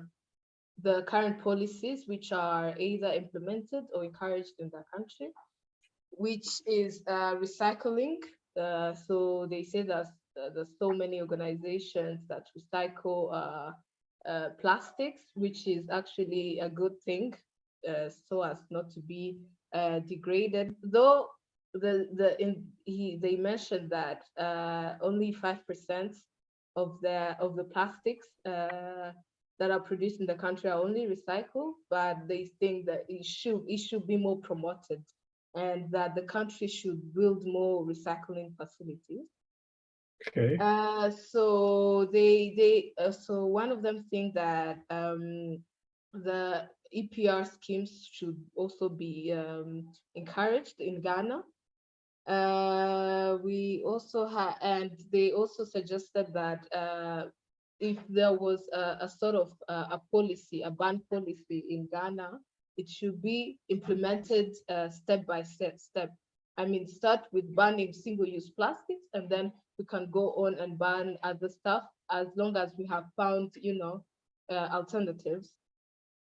current policies which are either implemented or encouraged in their country, which is recycling. So they say that there's so many organizations that recycle plastics, which is actually a good thing, so as not to be degraded. Though they mentioned that only 5% of the plastics that are produced in the country are only recycled, but they think that it should be more promoted, and that the country should build more recycling facilities. Okay. So they so one of them think that the EPR schemes should also be encouraged in Ghana. We also had, and they also suggested that if there was a sort of a policy, a ban policy in Ghana, it should be implemented step by step. I mean, start with banning single-use plastics, and then we can go on and ban other stuff as long as we have found, alternatives.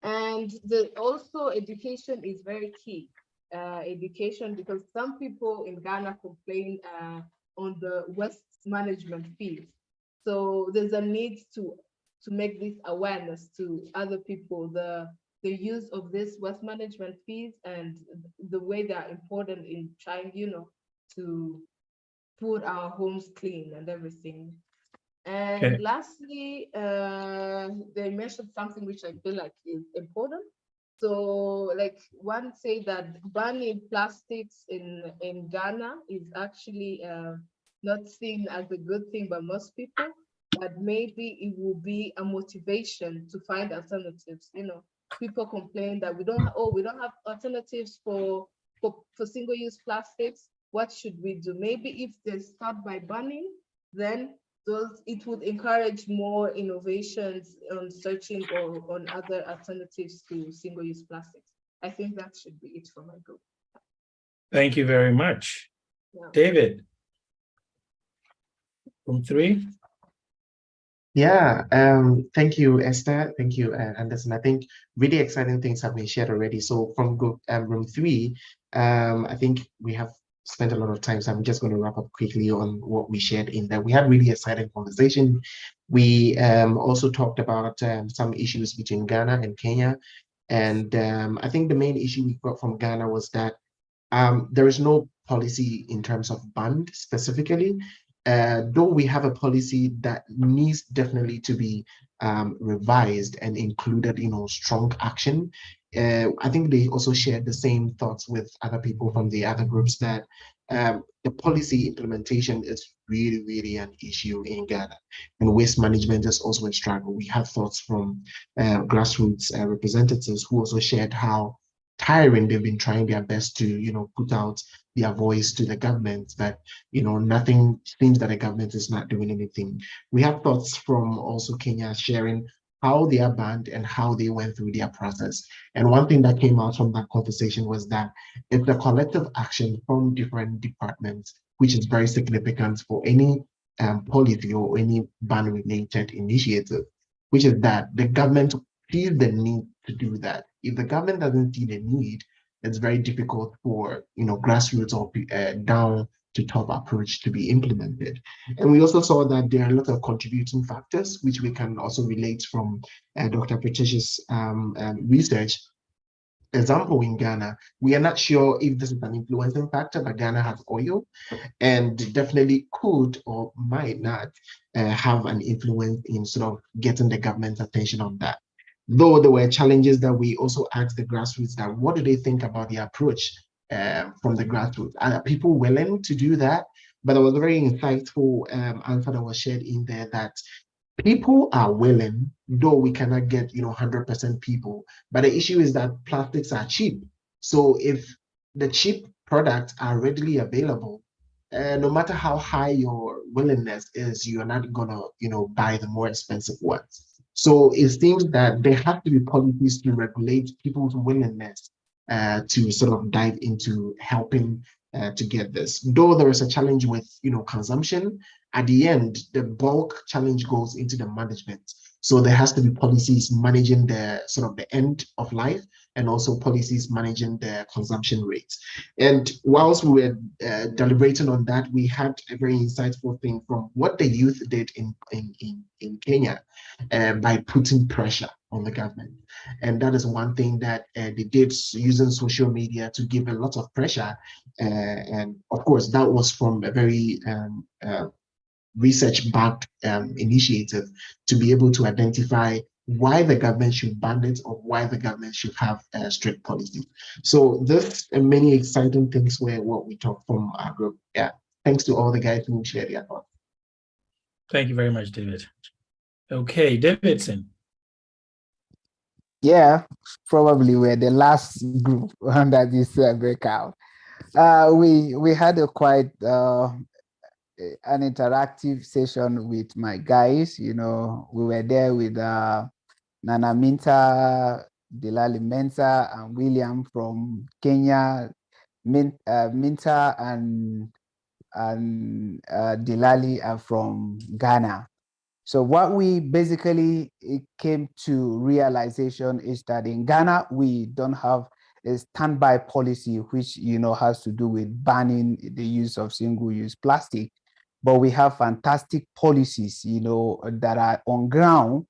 And also education is very key. Education, because some people in Ghana complain on the waste management fees. So there's a need to make this awareness to other people, the use of this waste management fees and the way they are important in trying, to put our homes clean and everything. And Okay. lastly, they mentioned something which I feel like is important. So, like, one say that banning plastics in Ghana is actually not seen as a good thing by most people, but maybe it will be a motivation to find alternatives. People complain that we don't have alternatives for single-use plastics. What should we do? Maybe if they start by banning, then it would encourage more innovations on searching or on other alternatives to single-use plastics. I think that should be it for my group. Thank you very much. Yeah. David, room 3. Yeah, thank you, Esther. Thank you, Anderson. I think really exciting things have been shared already. So from group room 3, I think we have spent a lot of time, so I'm just going to wrap up quickly on what we shared in there. We had really exciting conversation. We also talked about some issues between Ghana and Kenya. And I think the main issue we got from Ghana was that there is no policy in terms of band specifically. Though we have a policy that needs definitely to be revised and included, strong action. I think they also shared the same thoughts with other people from the other groups that the policy implementation is really, really an issue in Ghana. And waste management is also a struggle. We have thoughts from grassroots representatives who also shared how tiring they've been trying their best to, put out their voice to the government, but nothing seems that the government is not doing anything. We have thoughts from also Kenya sharing how they are banned and how they went through their process. And one thing that came out from that conversation was that it's a collective action from different departments, which is very significant for any policy or any ban-related initiative, which is that the government sees the need to do that. If the government doesn't see the need, it's very difficult for grassroots or down to top approach to be implemented. And we also saw that there are a lot of contributing factors, which we can also relate from Dr. Patricia's research. Example, in Ghana, we are not sure if this is an influencing factor, but Ghana has oil and definitely could or might not have an influence in sort of getting the government's attention on that. Though there were challenges that we also asked the grassroots that what do they think about the approach from the grassroots? Are people willing to do that? But there was a very insightful answer that was shared in there that people are willing, though we cannot get 100% people. But the issue is that plastics are cheap. So if the cheap products are readily available, no matter how high your willingness is, you're not gonna buy the more expensive ones. So it seems that there have to be policies to regulate people's willingness to sort of dive into helping to get this. Though there is a challenge with consumption, at the end, the bulk challenge goes into the management. So there has to be policies managing the sort of the end of life and also policies managing the consumption rates. And whilst we were deliberating on that, we had a very insightful thing from what the youth did in Kenya by putting pressure on the government. And that is one thing that they did using social media to give a lot of pressure. And of course, that was from a very research-backed initiative to be able to identify why the government should ban it or why the government should have strict policies. So this and many exciting things were what we talked from our group. Yeah, thanks to all the guys who shared their thoughts. Thank you very much, David. Okay, Davidson. Yeah, probably we're the last group under this breakout. We had a quite an interactive session with my guys. You know, we were there with Nana Minta, Delali Mensa, and William from Kenya, Minta and Delali are from Ghana. So what we basically came to realization is that in Ghana, we don't have a standby policy, which, you know, has to do with banning the use of single-use plastic. But we have fantastic policies, you know, that are on ground.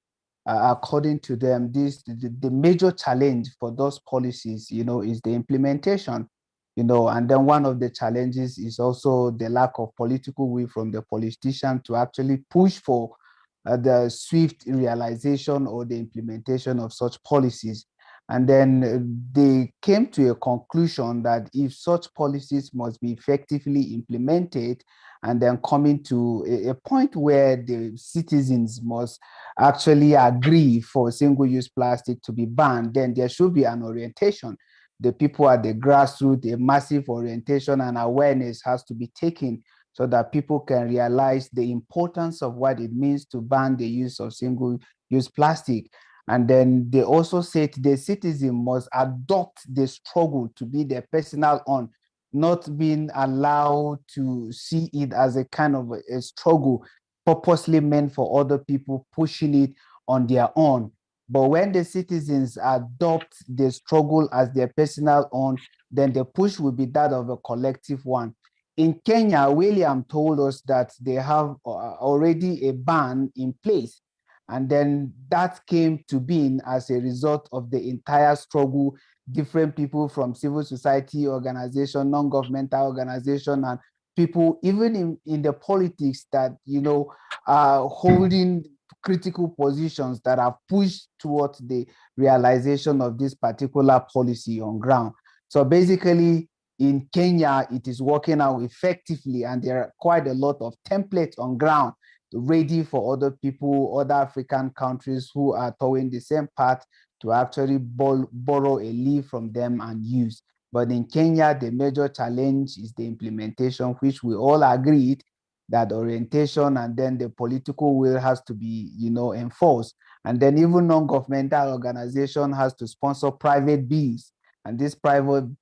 According to them, the major challenge for those policies, you know, is the implementation, you know, and then one of the challenges is also the lack of political will from the politician to actually push for the swift realization or the implementation of such policies. And then they came to a conclusion that if such policies must be effectively implemented, and then coming to a point where the citizens must actually agree for single-use plastic to be banned, then there should be an orientation. The people at the grassroots, a massive orientation and awareness has to be taken so that people can realize the importance of what it means to ban the use of single-use plastic. And then they also said the citizen must adopt the struggle to be their personal own, not being allowed to see it as a kind of a struggle purposely meant for other people, pushing it on their own. But when the citizens adopt the struggle as their personal own, then the push will be that of a collective one. In Kenya, William told us that they have already a ban in place. And then that came to being as a result of the entire struggle, different people from civil society organization, non-governmental organization, and people even in the politics that, you know, are holding critical positions that are pushed towards the realization of this particular policy on ground. So basically, in Kenya, it is working out effectively, and there are quite a lot of templates on ground ready for other people, other African countries who are towing the same path to actually borrow a leaf from them and use. But in Kenya, the major challenge is the implementation, which we all agreed that orientation and then the political will has to be, you know, enforced. And then even non-governmental organization has to sponsor private bills. And this private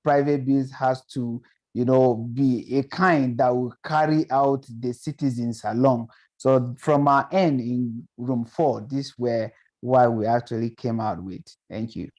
bills has to, you know, be a kind that will carry out the citizens along. So from our end in room 4, this were why we actually came out with. Thank you.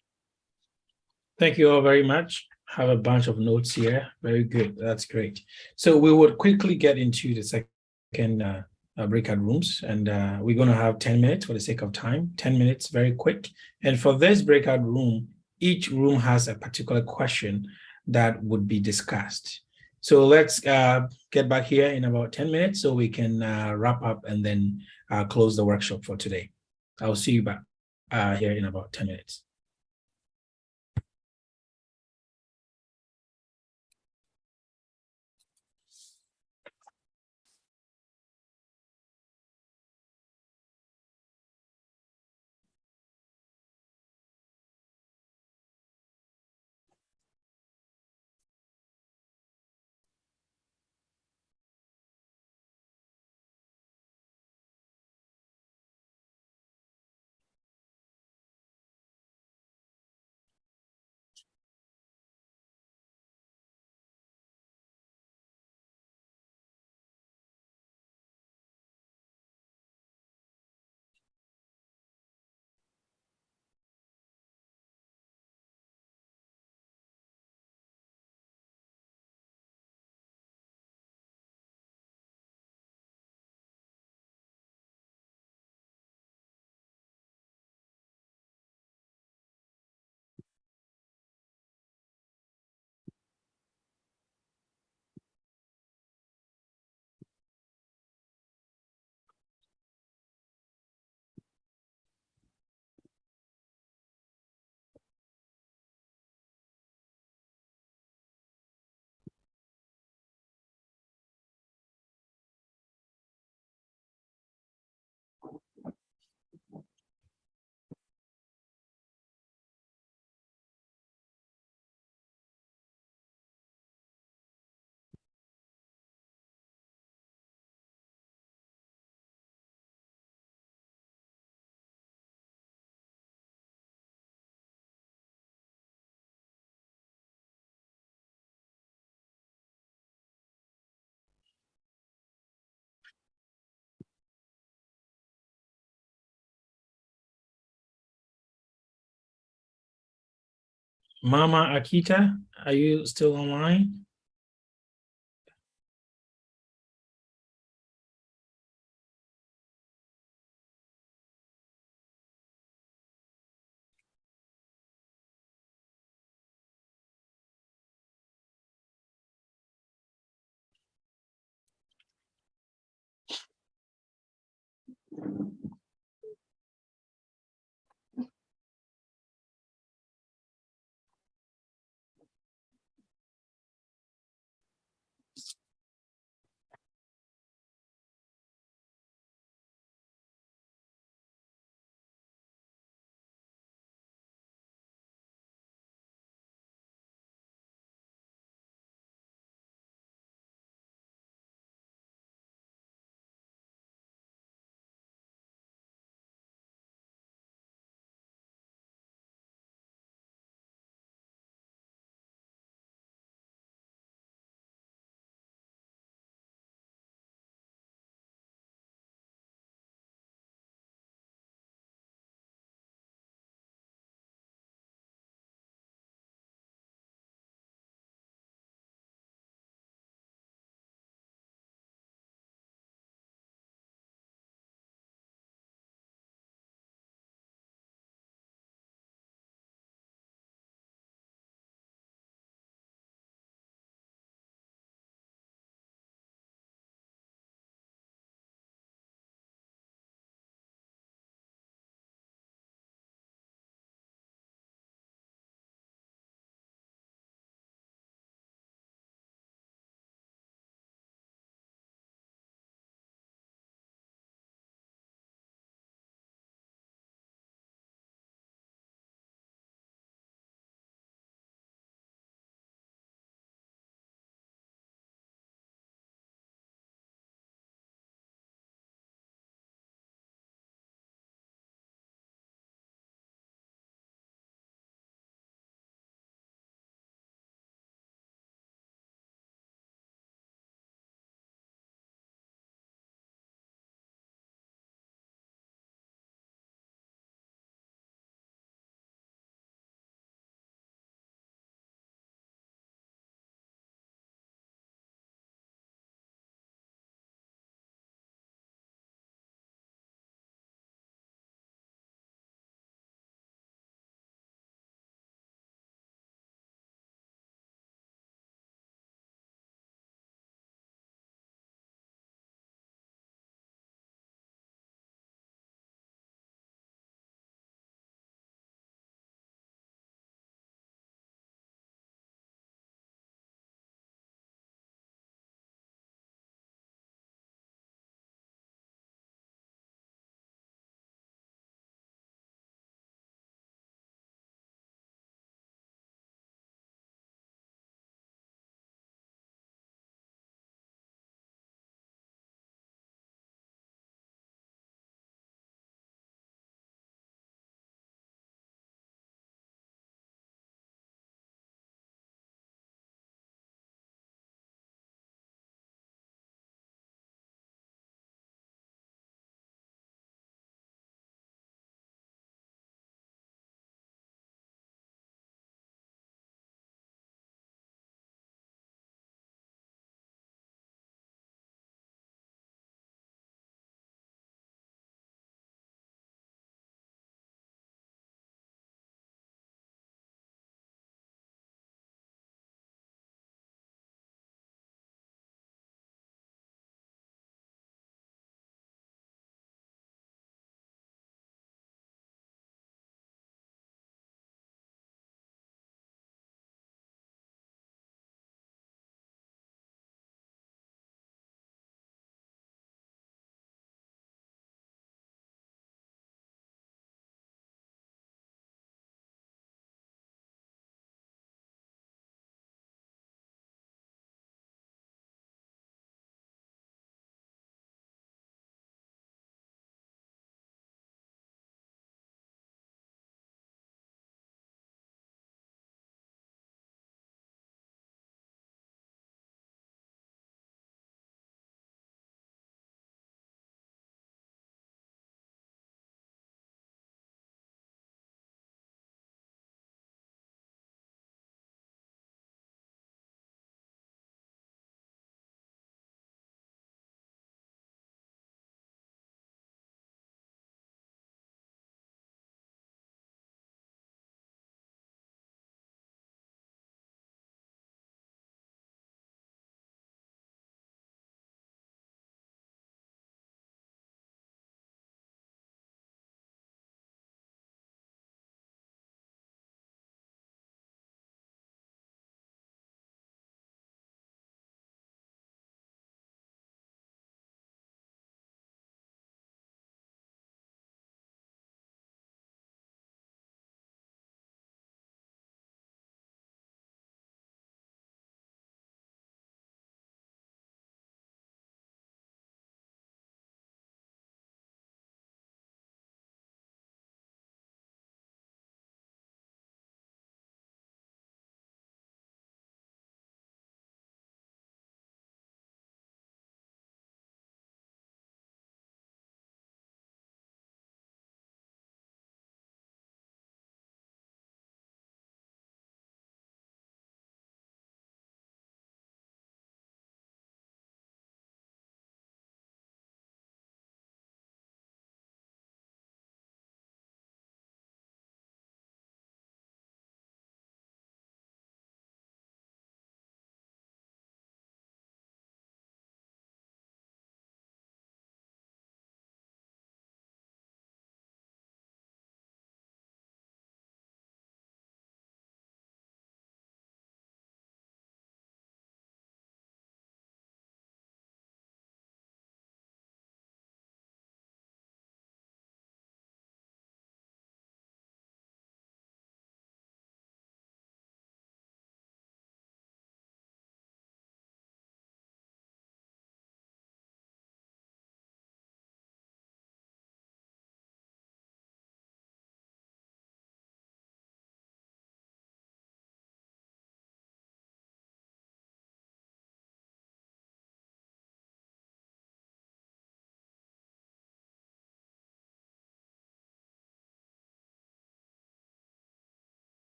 Thank you all very much. Have a bunch of notes here. Very good. That's great. So we would quickly get into the second breakout rooms, and we're going to have 10 minutes for the sake of time. 10 minutes, very quick. And for this breakout room, each room has a particular question that would be discussed. So let's get back here in about 10 minutes so we can wrap up and then close the workshop for today. I'll see you back here in about 10 minutes. Mama Akita, are you still online?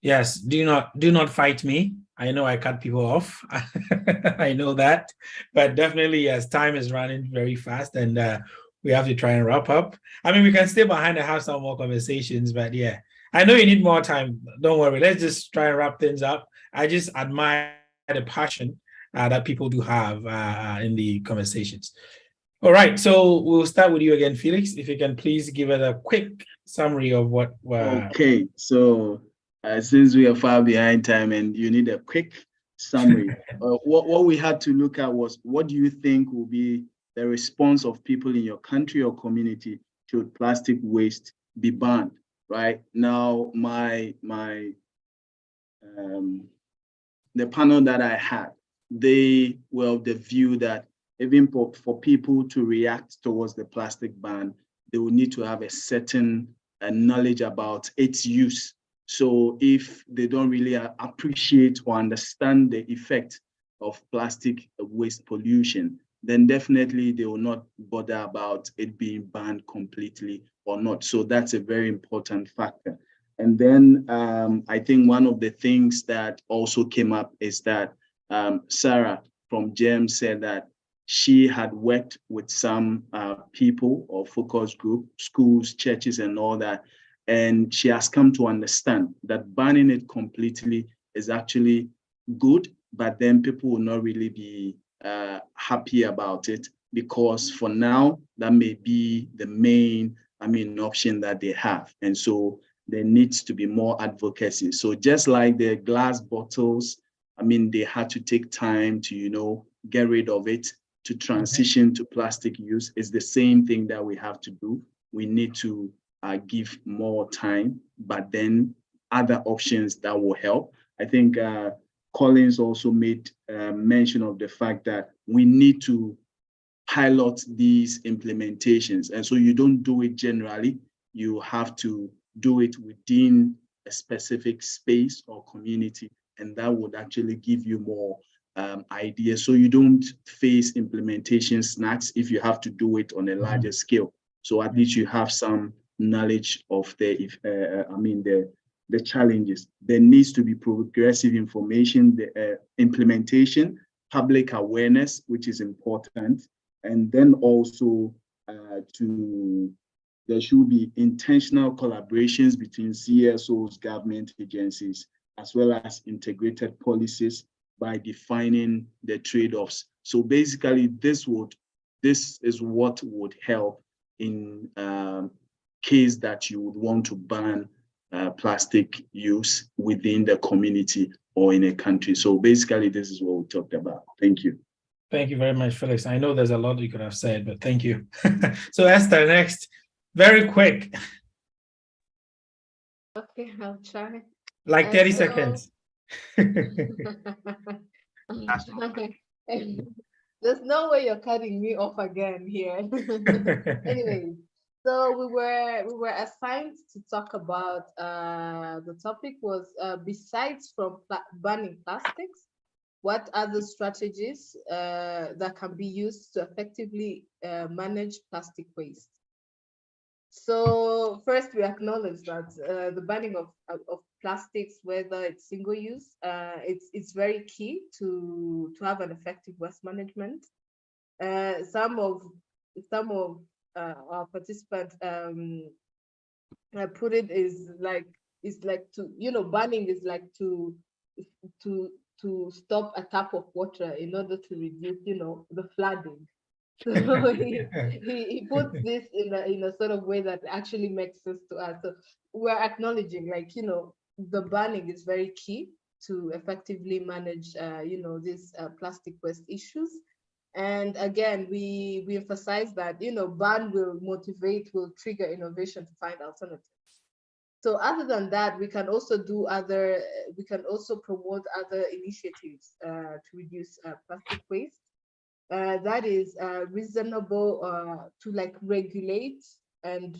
Yes, do not fight me. I know I cut people off. I know that, but definitely, yes, time is running very fast, and we have to try and wrap up. I mean, we can stay behind and have some more conversations, but yeah, I know you need more time. Don't worry. Let's just try and wrap things up. I just admire the passion that people do have in the conversations. All right, so we'll start with you again, Felix. If you can please give us a quick summary of what. Okay, so since we are far behind time and you need a quick summary, what we had to look at was, what do you think will be the response of people in your country or community should plastic waste be banned? Right now, the panel that I had, they were of the view that even for people to react towards the plastic ban, they will need to have a certain knowledge about its use. So if they don't really appreciate or understand the effect of plastic waste pollution, then definitely they will not bother about it being banned completely or not. So that's a very important factor. And then I think one of the things that also came up is that Sarah from GEM said that she had worked with some people or focus group, schools, churches, and all that. And she has come to understand that banning it completely is actually good, but then people will not really be happy about it, because for now, that may be the main, option that they have. And so there needs to be more advocacy. So just like the glass bottles, they had to take time to, get rid of it, to transition to plastic use. Is the same thing that we have to do. We need to give more time, but then other options that will help. I think Collins also made mention of the fact that we need to pilot these implementations. And so you don't do it generally, you have to do it within a specific space or community, and that would actually give you more ideas. So you don't face implementation snacks if you have to do it on a larger scale. So at least you have some knowledge of the challenges. There needs to be progressive information, the implementation, public awareness, which is important. And then also there should be intentional collaborations between CSOs, government agencies, as well as integrated policies by defining the trade-offs. So basically, this is what would help in case that you would want to ban plastic use within the community or in a country. So basically, this is what we talked about. Thank you. Thank you very much, Felix. I know there's a lot you could have said, but thank you. So Esther, next, very quick. Okay, I'll try. Like 30 seconds. There's no way you're cutting me off again here. Anyway, so we were assigned to talk about the topic was besides from banning plastics, what other strategies that can be used to effectively manage plastic waste? So first, we acknowledge that the banning of plastics, whether it's single use, it's very key to have an effective waste management. Some of our participants put it is like to banning is like to stop a tap of water in order to reduce the flooding. So he puts this in a sort of way that actually makes sense to us. So we're acknowledging, the banning is very key to effectively manage, these plastic waste issues. And again, we emphasize that, ban will motivate, will trigger innovation to find alternatives. So other than that, we can also promote other initiatives to reduce plastic waste. That is reasonable to regulate and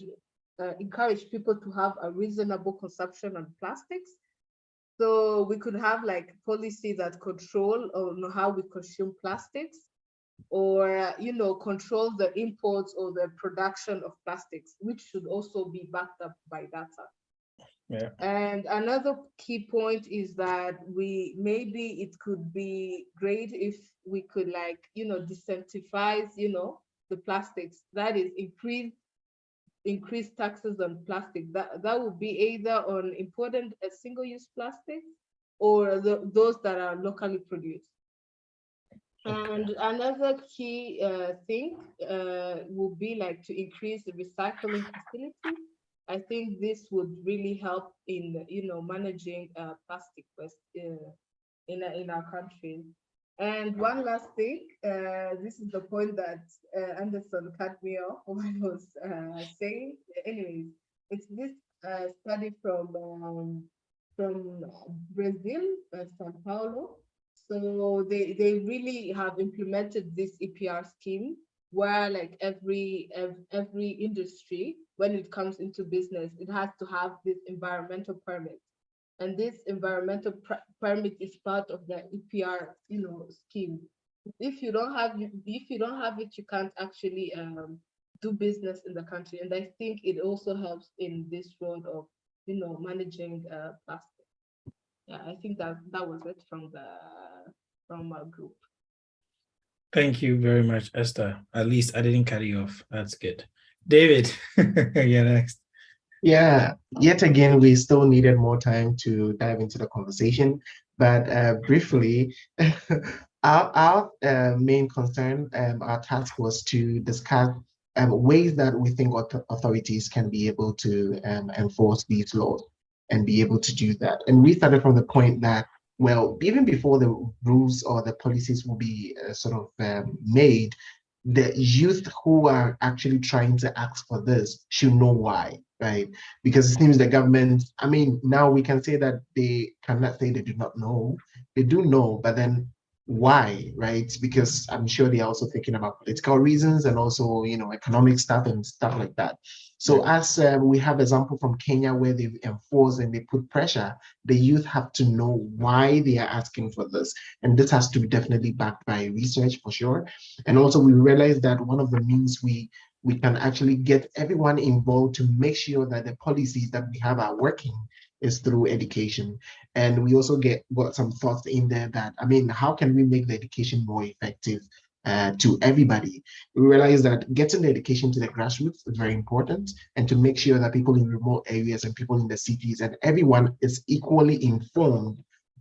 encourage people to have a reasonable consumption of plastics. So we could have policy that control how we consume plastics, or control the imports or the production of plastics, which should also be backed up by data. Yeah. And another key point is that maybe it could be great if we could, like, disincentivize, the plastics. That is, increase taxes on plastic. That would be either on imported single-use plastics or those that are locally produced. Okay. And another key thing would be like to increase the recycling facilities. I think this would really help in managing plastic waste in our country. And one last thing, this is the point that Anderson cut me off when I was saying. Anyways, it's this study from Brazil, Sao Paulo. So they really have implemented this EPR scheme where, like, every industry, when it comes into business, it has to have this environmental permit. And this environmental permit is part of the EPR, scheme. If you don't have it, you can't actually do business in the country. And I think it also helps in this road of managing plastic. Yeah, I think that was it from our group. Thank you very much, Esther. At least I didn't cut you off. That's good. David, you're next. Yeah, yet again, we still needed more time to dive into the conversation, but briefly, our main concern, our task was to discuss ways that we think authorities can be able to enforce these laws and be able to do that. And we started from the point that, well, even before the rules or the policies will be sort of made, the youth who are actually trying to ask for this should know why, right? Because it seems the government, I mean, now we can say that they cannot say they do not know. They do know, but then why, right? Because I'm sure they're also thinking about political reasons and also, economic stuff and stuff like that. So as we have example from Kenya where they've enforced and they put pressure, the youth have to know why they are asking for this. And this has to be definitely backed by research for sure. And also we realize that one of the means we can actually get everyone involved to make sure that the policies that we have are working is through education. And we also got some thoughts in there that, I mean, how can we make the education more effective to everybody? We realize that getting the education to the grassroots is very important, and to make sure that people in remote areas and people in the cities and everyone is equally informed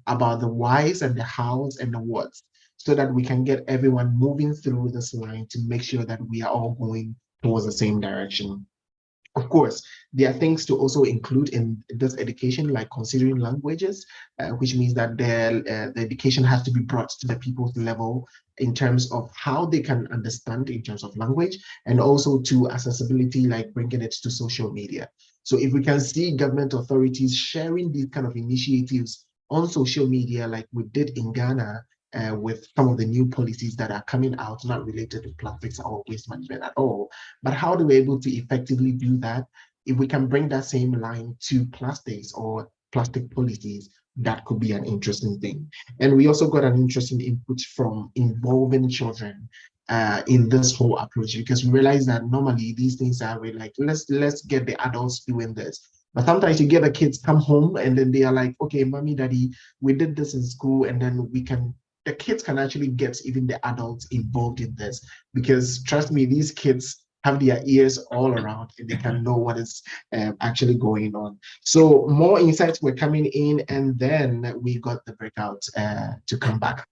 about the whys and the hows and the whats, so that we can get everyone moving through this line to make sure that we are all going towards the same direction. Of course, there are things to also include in this education, like considering languages, which means that the education has to be brought to the people's level in terms of how they can understand in terms of language, and also to accessibility, like bringing it to social media. So if we can see government authorities sharing these kind of initiatives on social media, like we did in Ghana, with some of the new policies that are coming out, not related to plastics or waste management at all. But how do we able to effectively do that? If we can bring that same line to plastics or plastic policies, that could be an interesting thing. And we also got an interesting input from involving children in this whole approach, because we realize that normally these things are really like, let's get the adults doing this. But sometimes you get the kids come home and then they are like, okay, mommy, daddy, we did this in school, and then the kids can actually get even the adults involved in this, because trust me, these kids have their ears all around and they can know what is actually going on. So more insights were coming in, and then we got the breakout to come back.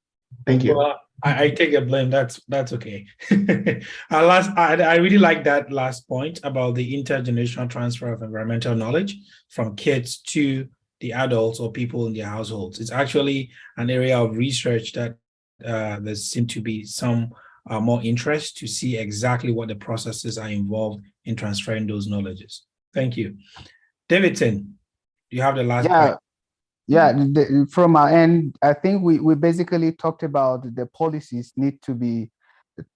Thank you. Well, I take the blame. That's okay. I really like that last point about the intergenerational transfer of environmental knowledge from kids to the adults or people in their households. It's actually an area of research that there seems to be some more interest to see exactly what the processes are involved in transferring those knowledges. Thank you. Davidson, you have the last point. Yeah, from our end, I think we basically talked about the policies need to be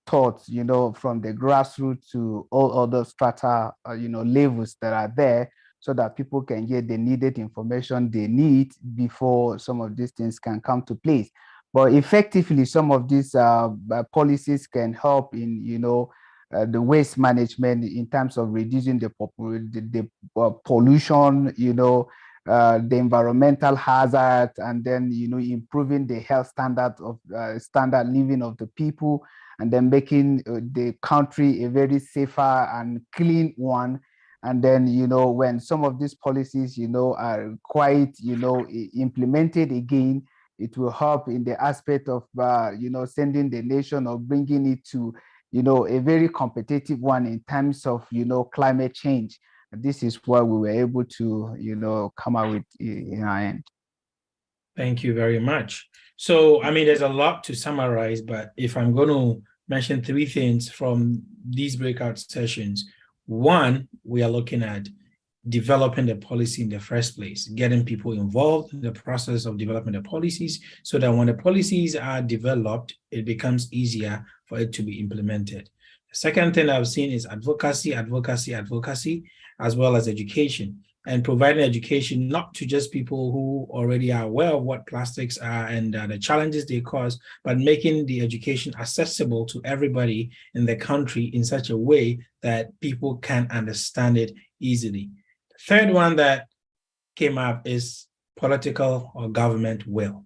taught, from the grassroots to all other strata, levels that are there, so that people can get the needed information they need before some of these things can come to place. But effectively, some of these policies can help in, the waste management in terms of reducing the pollution, the environmental hazard, and then improving the health standard of standard living of the people, and then making the country a very safer and clean one. And then when some of these policies are quite implemented again, it will help in the aspect of sending the nation or bringing it to a very competitive one in terms of climate change. This is what we were able to come out with in our end. Thank you very much. So I mean, there's a lot to summarize, but if I'm going to mention 3 things from these breakout sessions, one, we are looking at developing the policy in the first place, getting people involved in the process of developing the policies so that when the policies are developed, it becomes easier for it to be implemented. The second thing I've seen is advocacy, as well as education, and providing education not to just people who already are aware of what plastics are and the challenges they cause, but making the education accessible to everybody in the country in such a way that people can understand it easily. Third one that came up is political or government will.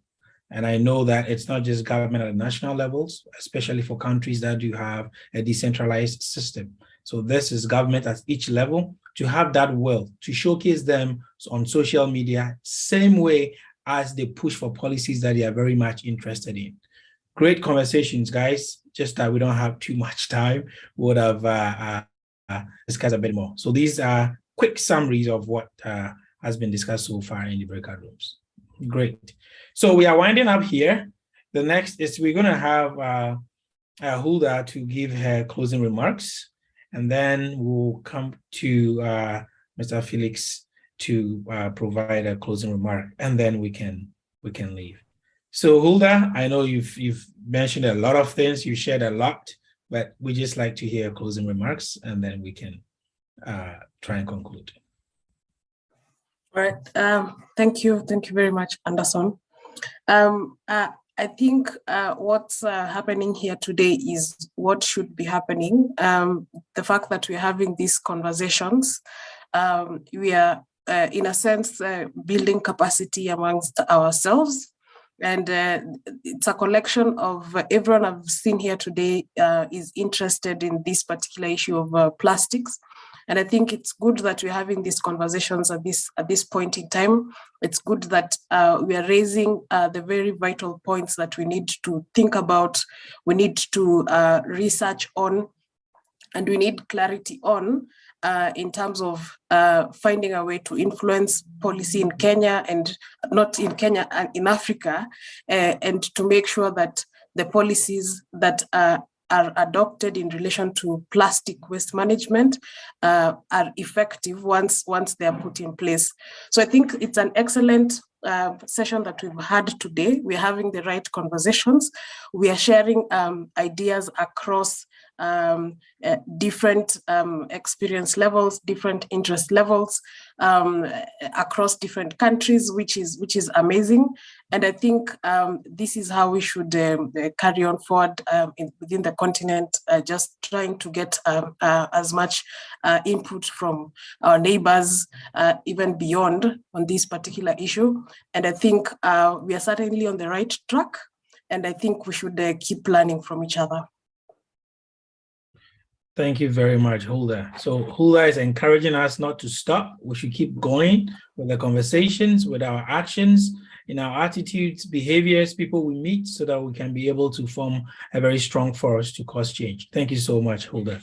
And I know that it's not just government at national levels, especially for countries that do have a decentralized system. So this is government at each level to have that will, to showcase them on social media, same way as they push for policies that they are very much interested in. Great conversations, guys. Just that we don't have too much time, we would have discussed a bit more. So these are quick summaries of what has been discussed so far in the breakout rooms. Great. So we are winding up here. The next is we're going to have Hulda to give her closing remarks, and then we'll come to Mr. Felix to provide a closing remark, and then we can leave. So Hulda, I know you've mentioned a lot of things, you shared a lot, but we just like to hear closing remarks, and then we can try and conclude. All right. Thank you very much, Anderson. I think what's happening here today is what should be happening. The fact that we're having these conversations, we are, in a sense, building capacity amongst ourselves. And it's a collection of everyone I've seen here today is interested in this particular issue of plastics. And I think it's good that we're having these conversations at this point in time. It's good that we are raising the very vital points that we need to think about, we need to research on, and we need clarity on in terms of finding a way to influence policy in Kenya, and not in Kenya, and in Africa, and to make sure that the policies that are adopted in relation to plastic waste management are effective once they are put in place. So I think it's an excellent session that we've had today. We're having the right conversations. We are sharing ideas across different experience levels, different interest levels, across different countries, which is amazing. And I think this is how we should carry on forward within the continent, just trying to get as much input from our neighbors, even beyond on this particular issue. And I think we are certainly on the right track, and I think we should keep learning from each other. Thank you very much, Hulda. So Hulda is encouraging us not to stop. We should keep going with the conversations, with our actions, in our attitudes, behaviors, people we meet, so that we can be able to form a very strong force to cause change. Thank you so much, Hulda.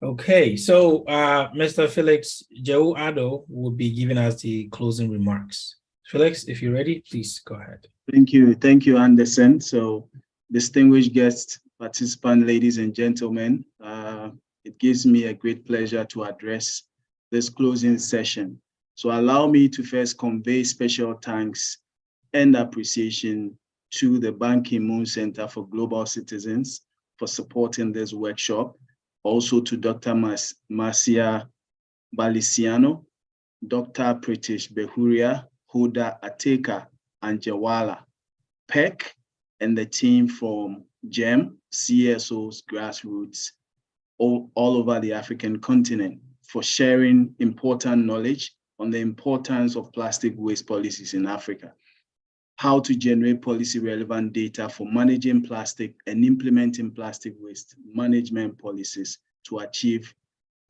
Okay, so Mr. Felix Jau-Ado will be giving us the closing remarks. Felix, if you're ready, please go ahead. Thank you, Anderson. So distinguished guests, participants, ladies and gentlemen, it gives me a great pleasure to address this closing session. So allow me to first convey special thanks and appreciation to the Ban Ki-moon Center for Global Citizens for supporting this workshop. Also to Dr. Marcia Baliciano, Dr. Pritish Behuria, Huda Ateka, and Jawala, Peck, and the team from GEM, CSO's Grassroots, all over the African continent, for sharing important knowledge on the importance of plastic waste policies in Africa, how to generate policy-relevant data for managing plastic and implementing plastic waste management policies to achieve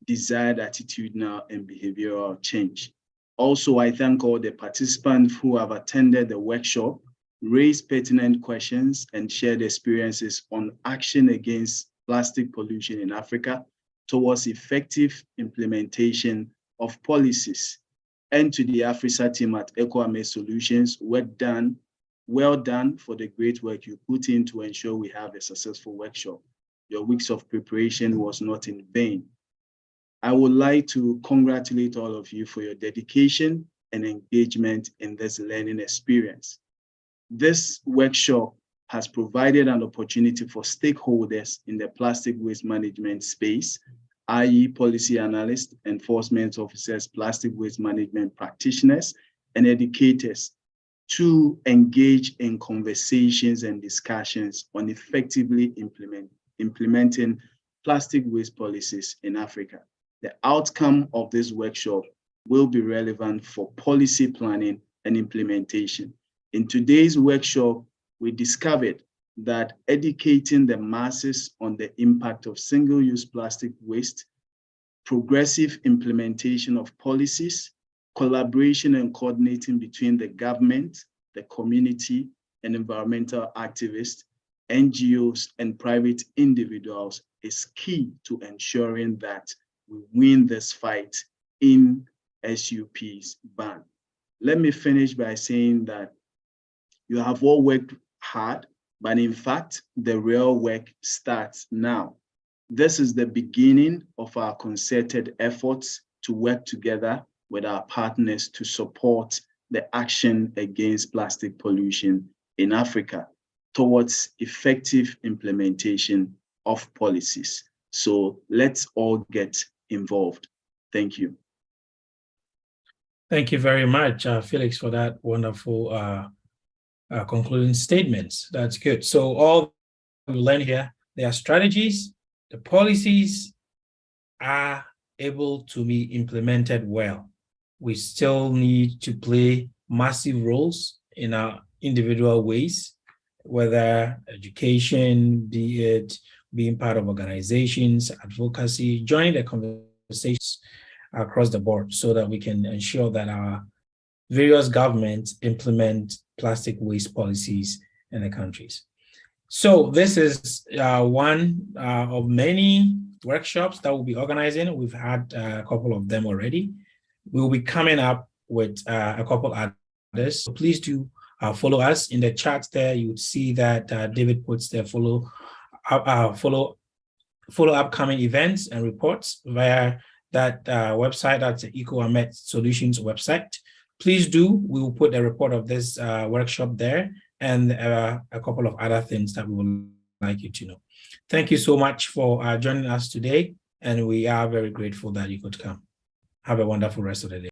desired attitudinal and behavioral change. Also, I thank all the participants who have attended the workshop, raised pertinent questions, and shared experiences on action against plastic pollution in Africa towards effective implementation of policies. And to the AFRISA team at EcoAme Solutions, well done for the great work you put in to ensure we have a successful workshop. Your weeks of preparation was not in vain. I would like to congratulate all of you for your dedication and engagement in this learning experience. This workshop has provided an opportunity for stakeholders in the plastic waste management space, i.e. policy analysts, enforcement officers, plastic waste management practitioners, and educators to engage in conversations and discussions on effectively implementing plastic waste policies in Africa. The outcome of this workshop will be relevant for policy planning and implementation. In today's workshop, we discovered that educating the masses on the impact of single-use plastic waste, progressive implementation of policies, collaboration and coordinating between the government, the community, and environmental activists, NGOs, and private individuals is key to ensuring that we win this fight in SUP's ban. Let me finish by saying that you have all worked hard, but in fact, the real work starts now. This is the beginning of our concerted efforts to work together with our partners to support the action against plastic pollution in Africa towards effective implementation of policies. So let's all get involved. Thank you. Thank you very much, Felix, for that wonderful concluding statements. That's good. So all we learn here, there are strategies, the policies are able to be implemented well. We still need to play massive roles in our individual ways, whether education, be it being part of organizations, advocacy, joining the conversations across the board so that we can ensure that our various governments implement plastic waste policies in the countries. So this is one of many workshops that we'll be organizing. We've had a couple of them already. We'll be coming up with a couple others. So please do follow us. In the chat there, you would see that David puts there follow upcoming events and reports via that website. That's the EcoAme Solutions website. Please do. We will put a report of this workshop there and a couple of other things that we would like you to know. Thank you so much for joining us today, and we are very grateful that you could come. Have a wonderful rest of the day.